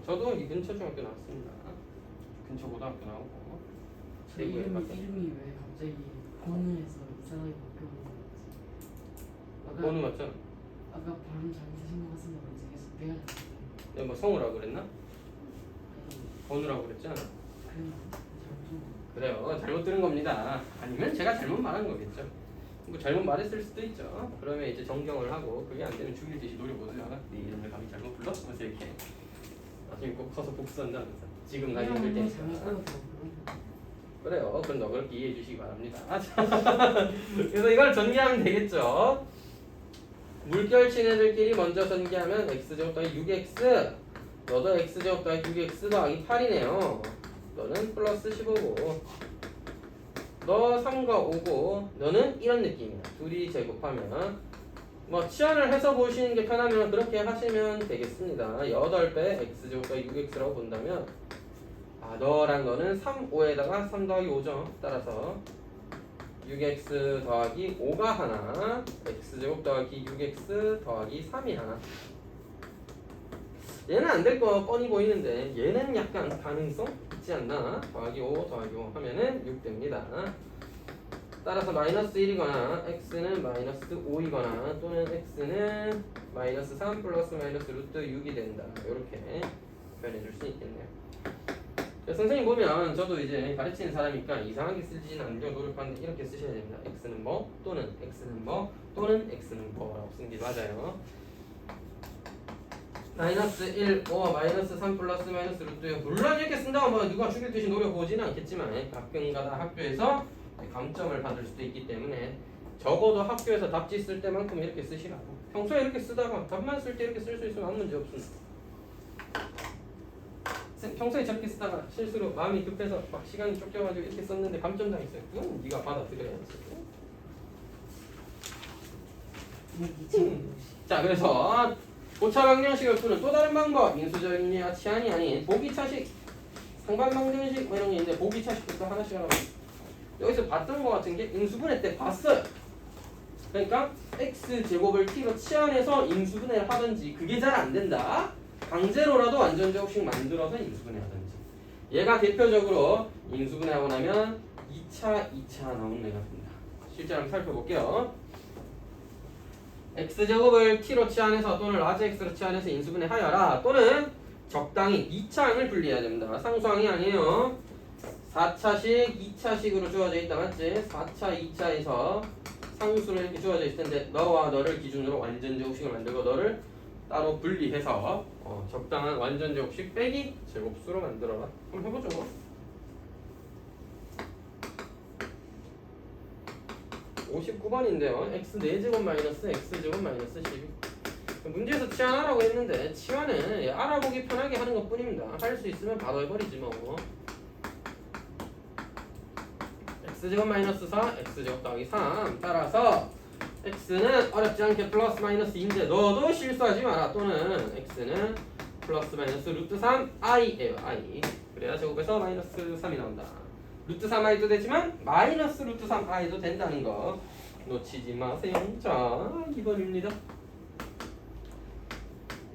저도 이 근처 중학교 나왔습니다. 근처 고등학교 나오고. 저 이름이 왜 갑자기 권우에서 이상하게 바뀌어버린 거지? 건우 맞죠? 아까 발음 잘못하신 것 같은데 어떻게 해서 내가 뭐 성우라고 그랬나? 아니 건우라고 그랬지 않아? 그랬나? 잘못한 거 그래요. 잘못 들은 겁니다. 아니면 제가 잘못 말한 거겠죠. 뭐 잘못 말했을 수도 있죠. 그러면 이제 정정을 하고 그게 안 되면 죽일 듯이 노려보세요. 네 이름을 감히 잘못 불러? 그래서 이렇게 나중에 꼭 커서 복수한다면서 지금 나 힘들 테니까. 그래요. 그럼 너 그렇게 이해해 주시기 바랍니다. 그래서 이걸 전개하면 되겠죠. 물결 친애들끼리 먼저 전개하면 x제곱 더하기 6x 너도 x제곱 더하기 6x 더하기 8이네요. 너는 플러스 15고 너 3과 5고 너는 이런 느낌이야. 둘이 제곱하면 뭐 치환을 해서 보시는 게 편하면 그렇게 하시면 되겠습니다. 8배 x제곱 더하기 6x라고 본다면 너랑 너는 3, 5에다가 3 더하기 5죠. 따라서 6x 더하기 5가 하나 x제곱 더하기 6x 더하기 3이 하나. 얘는 안 될 거 뻔히 보이는데 얘는 약간 가능성 있지 않나? 더하기 5 더하기 5 하면은 6 됩니다. 따라서 마이너스 1이거나 x는 마이너스 5이거나 또는 x는 마이너스 3 플러스 마이너스 루트 6이 된다. 이렇게 표현해 줄 수 있겠네요. 선생님 보면 저도 이제 가르치는 사람이니까 이상하게 쓰지는 않으려고 노력하는데 이렇게 쓰셔야 됩니다. x는 뭐 또는 x는 뭐 또는 x는 뭐라고 쓰는 게 맞아요. 마이너스 1, 5, 마이너스 3 플러스 마이너스 루트요. 물론 이렇게 쓴다고 뭐 누가 죽일 듯이 노려보지는 않겠지만 가끔가다 학교에서 감점을 받을 수도 있기 때문에 적어도 학교에서 답지 쓸 때만큼 이렇게 쓰시라고. 평소에 이렇게 쓰다가 답만 쓸 때 이렇게 쓸 수 있으면 아무 문제 없습니다. 평소에 저렇게 쓰다가 실수로 마음이 급해서 막 시간이 쫓겨가지고 이렇게 썼는데 감점 당했어요. 그건 네가 받아들여야지. 자, 그래서 고차 방정식을 푸는 또 다른 방법, 인수적이냐 치환이 아닌 보기차식, 상반 방정식 뭐 이런 게 있는데 보기차식부터 하나씩 하라고. 여기서 봤던 거 같은 게 인수분해 때 봤어요. 그러니까 x 제곱을 t로 치환해서 인수분해를 하든지 그게 잘 안 된다. 강제로라도 완전제곱식 만들어서 인수분해 하든지. 얘가 대표적으로 인수분해하고 나면 2차 나오는 애가 됩니다. 실제 한번 살펴볼게요. x제곱을 t로 치환해서 또는 라지 x로 치환해서 인수분해 하여라. 또는 적당히 2차항을 분리해야 됩니다. 상수항이 아니에요. 4차식, 2차식으로 주어져 있다 맞지? 4차, 2차에서 상수로 이렇게 주어져 있을 텐데 너와 너를 기준으로 완전제곱식을 만들고 너를 따로 분리해서 적당한 완전제곱식 빼기 제곱수로 만들어라. 한번 해보죠. 59번인데요. x 4제곱 마이너스 x제곱 마이너스 12. 문제에서 치환하라고 했는데 치환은 알아보기 편하게 하는 것 뿐입니다. 할 수 있으면 바로 해버리지 뭐. x제곱 마이너스 4, x제곱 더하기 3. 따라서 x는 어렵지 않게 플러스 마이너스인데 너도 실수하지 마라. 또는 x는 플러스 마이너스 루트 3 i예요. i. 그래야 제곱에서 마이너스 3이 나온다. 루트 3i도 되지만 마이너스 루트 3i도 된다는 거 놓치지 마세요. 자, 2번입니다.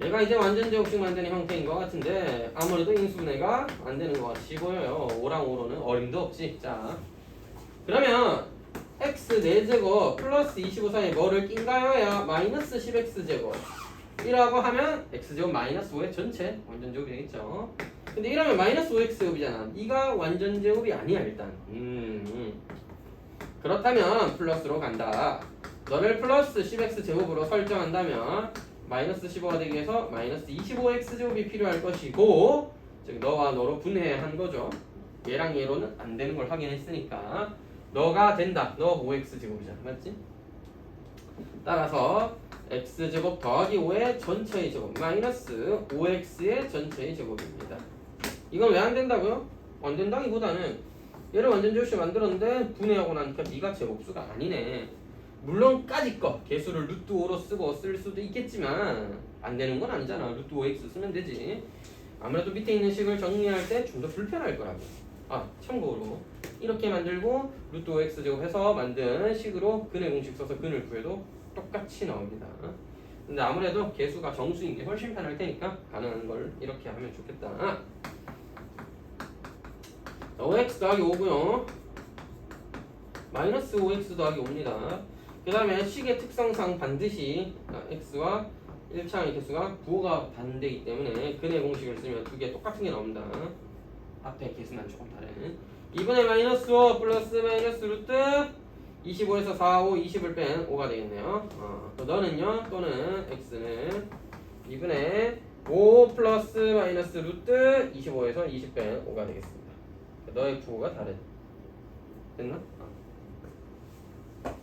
얘가 이제 완전 제곱식 만드는 형태인 것 같은데 아무래도 인수분해가 안 되는 것 같이 보여요. 5랑 5로는 어림도 없지. 자, 그러면 x 4제곱 플러스 25 사이에 뭐를 낀가요? 마이너스 10x제곱 이라고 하면 x제곱 마이너스 5의 전체 완전제곱이 되겠죠. 근데 이러면 마이너스 5x제곱이잖아. 이가 완전제곱이 아니야 일단. 그렇다면 플러스로 간다. 너를 플러스 10x제곱으로 설정한다면 마이너스 15가 되기 위해서 마이너스 25x제곱이 필요할 것이고 즉 너와 너로 분해한 거죠. 얘랑 얘로는 안 되는 걸 확인했으니까 너가 된다. 너 5x제곱이잖아. 맞지? 따라서 x제곱 더하기 5의 전체의 제곱 마이너스 5x의 전체의 제곱입니다. 이건 왜 안 된다고요? 안 된다기보다는 얘를 완전제곱식 만들었는데 분해하고 나니까 네가 제곱수가 아니네. 물론 까짓 거 개수를 루트 5로 쓰고 쓸 수도 있겠지만 안 되는 건 아니잖아. 루트 5x 쓰면 되지. 아무래도 밑에 있는 식을 정리할 때 좀 더 불편할 거라고. 아, 참고로 이렇게 만들고 루트 5x 제곱해서 만든 식으로 근의 공식 써서 근을 구해도 똑같이 나옵니다. 근데 아무래도 개수가 정수인 게 훨씬 편할 테니까 가능한 걸 이렇게 하면 좋겠다. 5x 더하기 5고요. 마이너스 5x 더하기 5입니다. 그 다음에 식의 특성상 반드시 x와 1차항의 개수가 부호가 반대이기 때문에 근의 공식을 쓰면 두 개 똑같은 게 나옵니다. 앞에 개수만 조금 다른 2분의 마이너스 5 플러스 마이너스 루트 25에서 4, 5, 20을 뺀 5가 되겠네요. 또 너는요 또는 x는 2분의 5 플러스 마이너스 루트 25에서 20 뺀 5가 되겠습니다. 너의 부호가 다른. 됐나?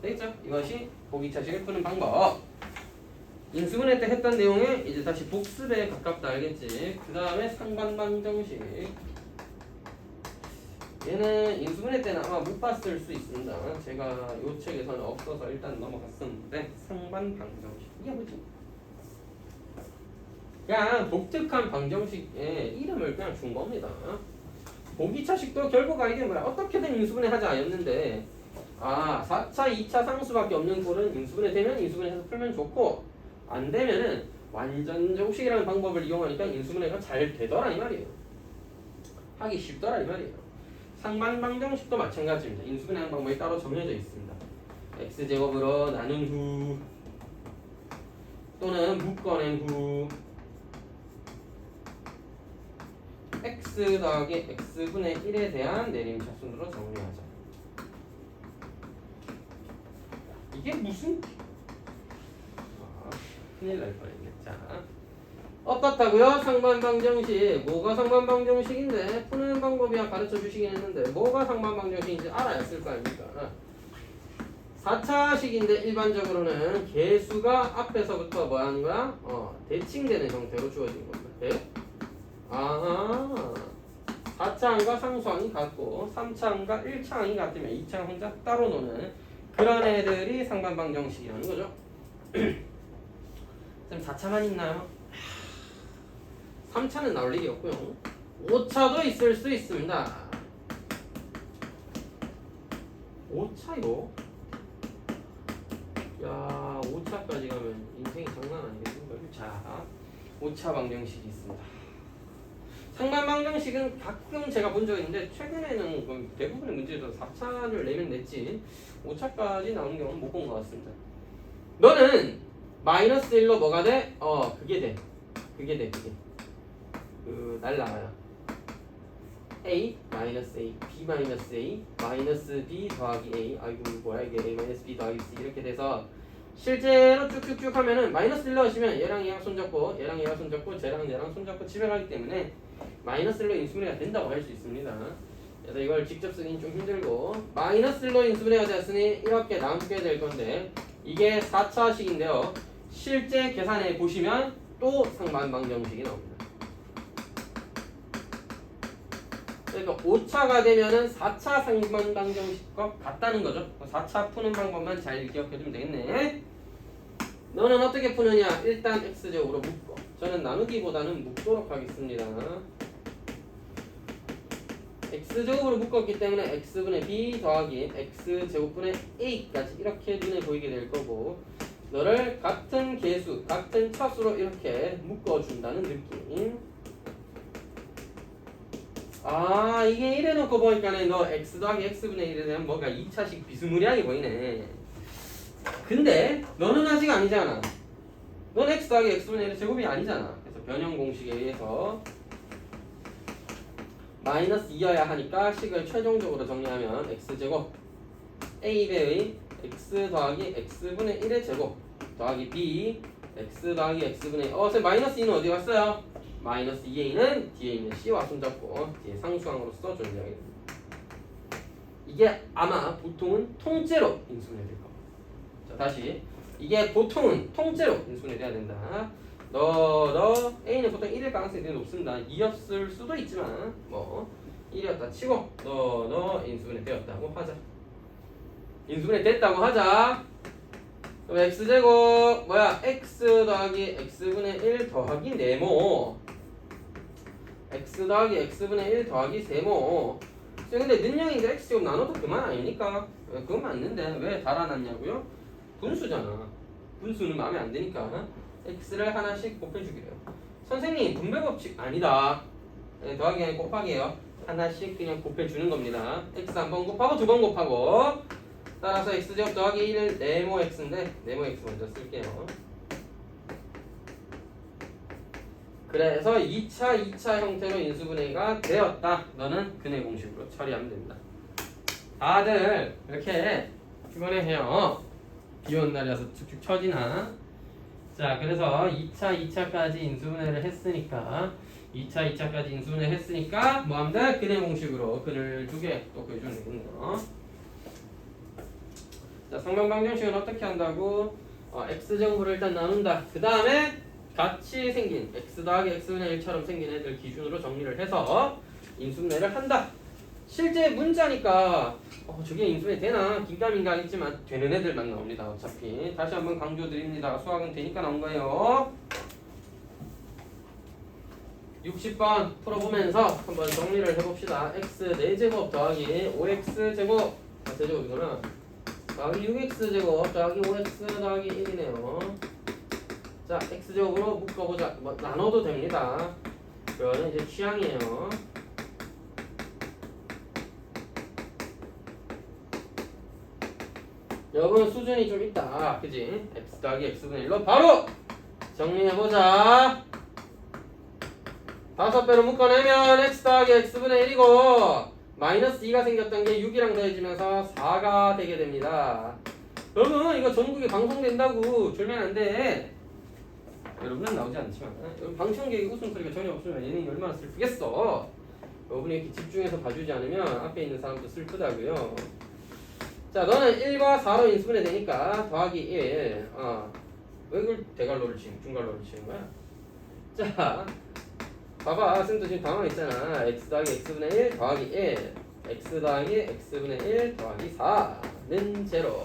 되겠죠? 이것이 보기차식을 푸는 방법. 인수분해 때 했던 내용에 이제 다시 복습에 가깝다 알겠지? 그 다음에 상반방정식. 얘는 인수분해 때는 아마 못 봤을 수 있습니다. 제가 요 책에서는 없어서 일단 넘어갔었는데 상반방정식 이게 뭐지? 그냥 독특한 방정식의 이름을 그냥 준 겁니다. 보기차식도 결국 이게 뭐야? 어떻게든 인수분해 하자였는데 4차, 2차 상수밖에 없는 꼴은 인수분해 되면 인수분해해서 풀면 좋고 안 되면은 완전제곱식이라는 방법을 이용하니까 인수분해가 잘 되더라 이 말이에요. 하기 쉽더라 이 말이에요. 상반방정식도 마찬가지입니다. 인수분해하는 방법이 따로 정해져 있습니다. x제곱으로 나눈 후 또는 묶어낸 후 x 더하기 x분의 1에 대한 내림차순으로 정리하자. 이게 무슨? 큰일 날 뻔했네. 자, 어떻다고요? 상반방정식. 뭐가 상반방정식인데 푸는 방법이야 가르쳐 주시긴 했는데 뭐가 상반방정식인지 알아야 쓸 거 아닙니까? 4차식인데 일반적으로는 개수가 앞에서부터 뭐 하는 거야? 대칭되는 형태로 주어진 겁니다. 네? 아하. 4차항과 상수항이 같고 3차항과 1차항이 같으면 2차항 혼자 따로 노는 그런 애들이 상반방정식이라는 거죠. 그럼 4차만 있나요? 3차는 나올 일이 없고요. 5차도 있을 수 있습니다. 5차요? 야, 5차까지 가면 인생이 장난 아니겠습니까? 자, 5차 방정식이 있습니다. 상반 방정식은 가끔 제가 본 적이 있는데 최근에는 대부분의 문제에서 4차를 내면 냈지 5차까지 나오는 경우는 못 본 것 같습니다. 너는 마이너스 1로 뭐가 돼? 그게 날라가요. a 마이너스 a, b 마이너스 a, 마이너스 b 더하기 a. 아이고 뭐야 이게 a 마이너스 b 더하기 c 이렇게 돼서 실제로 쭉쭉쭉 하면은 마이너스 1로 하시면 얘랑 얘랑 손잡고 얘랑 얘랑 손잡고 쟤랑 얘랑 손잡고 집에 가기 때문에 마이너스 1로 인수분해가 된다고 할 수 있습니다. 그래서 이걸 직접 쓰기는 좀 힘들고 마이너스 1로 인수분해가 되었으니 이렇게 남게 될 건데 이게 4차식인데요. 실제 계산해 보시면 또 상반방정식이 나옵니다. 그러니까 5차가 되면은 4차 상반방정식과 같다는 거죠. 4차 푸는 방법만 잘 기억해두면 되겠네. 너는 어떻게 푸느냐? 일단 x제곱으로 묶어. 저는 나누기보다는 묶도록 하겠습니다. x제곱으로 묶었기 때문에 x분의 b 더하기 x제곱분의 a까지 이렇게 눈에 보이게 될 거고 너를 같은 개수, 같은 차수로 이렇게 묶어준다는 느낌. 아, 이게 이래 놓고 보니까는 너 x 더하기 x분의 1에 대한 뭔가 2차식 비스무리하게 보이네. 근데 너는 아직 아니잖아. 넌 x 더하기 x분의 1의 제곱이 아니잖아. 그래서 변형 공식에 의해서 마이너스 2여야 하니까 식을 최종적으로 정리하면 x제곱 a배의 x 더하기 x분의 1의 제곱 더하기 b x 더하기 x분의 선생님 마이너스 2는 어디 갔어요? 마이너스 2a는 뒤에 있는 c와 손잡고 뒤에 상수항으로서 존재하게 됩니다. 이게 아마 보통은 통째로 인수분해 될 겁니다. 자, 다시 이게 보통은 통째로 인수분해 돼야 된다. 너 a는 보통 1일 가능성이 되게 높습니다. 2였을 수도 있지만 뭐 1이었다 치고 너 인수분해 되었다고 하자. 인수분해 됐다고 하자. 그럼 x제곱 뭐야? x 더하기 x분의 1 더하기 네모 x 더하기 x분의 1 더하기 세모. 근데 능량인데 x제곱 나눠도 그만 아닙니까? 그건 맞는데 왜 달아놨냐고요? 분수잖아. 분수는 마음에 안 드니까 x를 하나씩 곱해주기래요. 선생님 분배법칙 아니다. 더하기 아니라 곱하기예요. 하나씩 그냥 곱해주는 겁니다. x 한 번 곱하고 두 번 곱하고 따라서 x제곱 더하기 1 네모 x인데 네모 x 먼저 쓸게요. 그래서 2차 형태로 인수분해가 되었다. 너는 근해 공식으로 처리하면 됩니다. 다들 이렇게 피곤해해요. 비오는 날이라서 축축 처지나. 자, 그래서 2차까지 인수분해를 했으니까 2차까지 인수분해 했으니까 뭐하면 돼? 근해 공식으로 근을 2개 또 그려주면 되겠네요. 자, 상반방정식은 어떻게 한다고? x제곱으로 일단 나눈다. 그 다음에 같이 생긴 x 더하기 x분의 1처럼 생긴 애들 기준으로 정리를 해서 인수분해를 한다. 실제 문자니까 저게 인수분해 되나? 긴가민가 하겠지만 되는 애들만 나옵니다. 어차피 다시 한번 강조드립니다. 수학은 되니까 나온 거예요. 60번 풀어보면서 한번 정리를 해봅시다. x 4제곱 더하기 5x제곱 제곱이구나. 더하기 6x제곱 더하기 5x 더하기 1이네요. 자, x제곱으로 묶어보자. 뭐 나눠도 됩니다. 그거는 이제 취향이에요. 여러분 수준이 좀 있다. 그지? x 더하기 x분의 1로 바로 정리해보자. 5배로 묶어내면 x 더하기 x분의 1이고 마이너스 2가 생겼던 게 6이랑 더해지면서 4가 되게 됩니다. 여러분 이거 전국에 방송된다고 졸면 안 돼. 여러분은 나오지 않지만 방청객의 웃음소리가 전혀 없으면 얘는 얼마나 슬프겠어. 여러분이 이렇게 집중해서 봐주지 않으면 앞에 있는 사람도 슬프다고요. 자, 너는 1과 4로 인수분해 되니까 더하기 1. 왜 그걸 대갈로를 치는, 중갈로를 치는 거야? 자, 봐봐. 쌤도 지금 당황했잖아. x 더하기 x분의 1 더하기 1. x 더하기 x분의 1 더하기 4는 제로.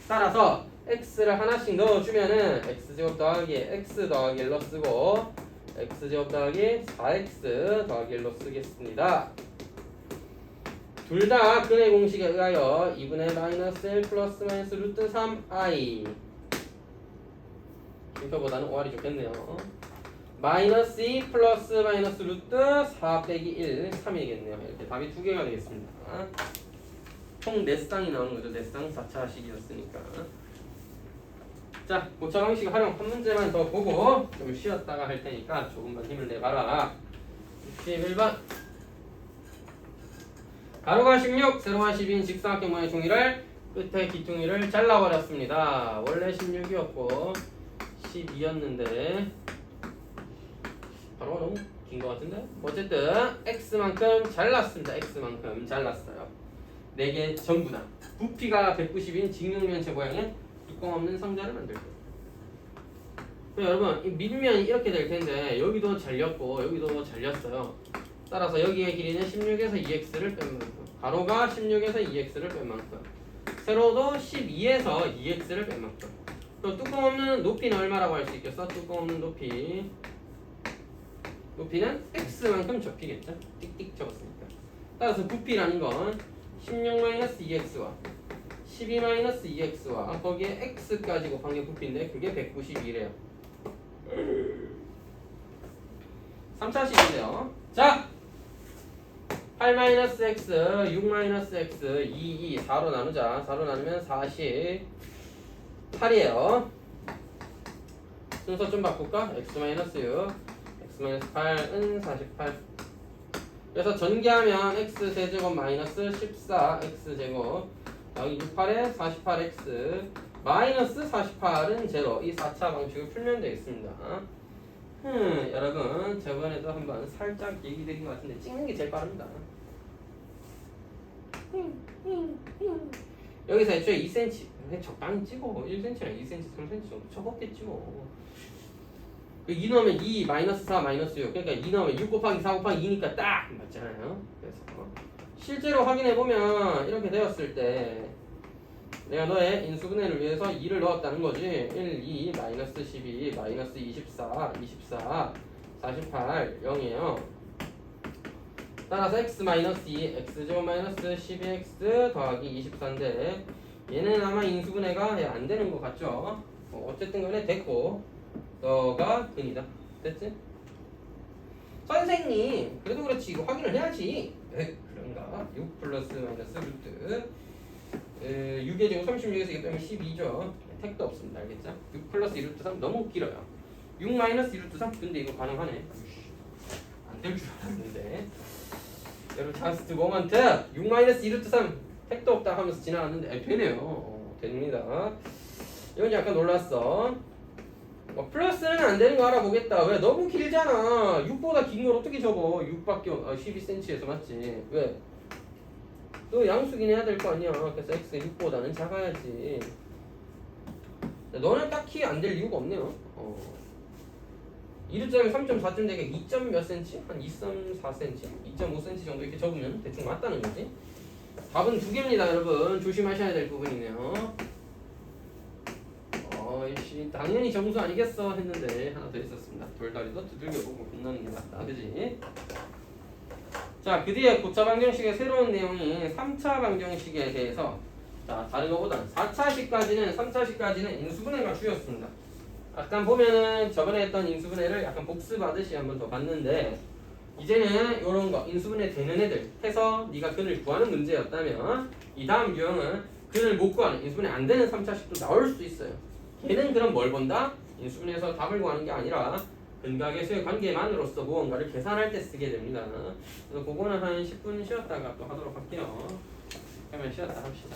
따라서 x를 하나씩 넣어주면은 x제곱 더하기 x 더하기 1로 쓰고 x제곱 더하기 4x 더하기 1로 쓰겠습니다. 둘 다 근의 공식에 의하여 2분의 마이너스 1 플러스 마이너스 루트 3i 쉼표보다는 5r이 좋겠네요. 마이너스 2 플러스 마이너스 루트 4 빼기 1 3이겠네요. 이렇게 답이 두 개가 되겠습니다. 총 4쌍이 나오는 거죠. 4쌍 4차식이었으니까. 자, 고차 방식 활용 한 문제만 더 보고 좀 쉬었다가 할 테니까 조금만 힘을 내봐라. 61번 가로가 16, 세로가 12인 직사각형 모양의 종이를 끝에 기둥이를 잘라버렸습니다. 원래 16이었고 12였는데 가로가 너무 긴 것 같은데? 어쨌든 x만큼 잘랐습니다. x만큼 잘랐어요. 4개 전부 다 부피가 190인 직육면체 모양의 뚜껑 없는 상자를 만들 거예요. 여러분 이 밑면이 이렇게 될 텐데 여기도 잘렸고 여기도 잘렸어요. 따라서 여기의 길이는 16에서 2x를 뺀 만큼, 가로가 16에서 2x를 뺀 만큼, 세로도 12에서 2x를 뺀 만큼. 또 뚜껑 없는 높이는 얼마라고 할 수 있겠어? 뚜껑 없는 높이는 x만큼 접히겠죠? 띡띡 접었으니까. 따라서 부피라는 건 16-2x와 12-2x와 거기에 x까지 곱한 게 부피인데 그게 192래요. 3차식인데요. 자! 8-x, 6-x, 2, 4로 나누자. 4로 나누면 48이에요. 순서 좀 바꿀까? x-6, x-8은 48. 그래서 전개하면 x제곱 마이너스 14x제곱 여기 68에 48x 마이너스 48은 제로. 이 4차 방식을 풀면 되겠습니다. 여러분 저번에도 한번 살짝 얘기드린 것 같은데 찍는 게 제일 빠릅니다. 여기서 애초에 2cm 적당히 찍어. 1cm나 2cm, 3cm 정도 적었게 찍어. 2 넣으면 2, 마이너스 4, 마이너스 6. 그러니까 2 넣으면 6 곱하기 4 곱하기 2니까 딱 맞잖아요. 그래서 실제로 확인해보면 이렇게 되었을 때 내가 너의 인수분해를 위해서 2를 넣었다는 거지. 1, 2, 마이너스 12, 마이너스 24, 24, 48, 0이에요. 따라서 x 마이너스 2, x제곱 마이너스 12x 더하기 24인데 얘는 아마 인수분해가 안 되는 것 같죠? 어쨌든 간에 됐고 너가 근이다. 됐지? 선생님 그래도 그렇지 이거 확인을 해야지. 그런가? 6 플러스 마이너스 루트 6의 제곱 36에서 이거 빼면 12죠. 택도 없습니다. 알겠죠? 6 플러스 2루트 3 너무 길어요. 6 마이너스 2루트 3 근데 이거 가능하네. 안 될 줄 알았는데 여러분 자스트 모먼트 6 마이너스 2루트 3 택도 없다 하면서 지나갔는데 되네요. 됩니다. 이건 약간 놀랐어. 플러스는 안 되는 거 알아보겠다. 왜? 너무 길잖아. 6보다 긴 걸 어떻게 접어? 6밖에 12cm에서 맞지? 왜? 또 양수긴 해야 될 거 아니야. 그래서 x가 6보다는 작아야지. 너는 딱히 안 될 이유가 없네요. 2루트하면 3.4쯤 되게 2점 몇 cm? 한 2.4cm? 2.5cm 정도 이렇게 접으면 대충 맞다는 거지. 답은 두 개입니다, 여러분. 조심하셔야 될 부분이네요. 당연히 정수 아니겠어 했는데 하나 더 있었습니다. 돌다리도 두들겨보고 빛나는 게 맞다. 그지? 자, 그 뒤에 고차 방정식의 새로운 내용이 3차 방정식에 대해서 자, 다른 것보다는 4차식까지는 3차식까지는 인수분해가 주였습니다. 약간 보면은 저번에 했던 인수분해를 약간 복습하듯이 한번 더 봤는데 이제는 요런 거 인수분해 되는 애들 해서 네가 근을 구하는 문제였다면 이 다음 유형은 근을 못 구하는 인수분해 안 되는 3차식도 나올 수 있어요. 걔는 그럼 뭘 본다? 인수분해에서 답을 구하는 게 아니라 근각의 관계만으로서 무언가를 계산할 때 쓰게 됩니다. 그래서 그거는 한 10분 쉬었다가 또 하도록 할게요. 그러면 쉬었다 합시다.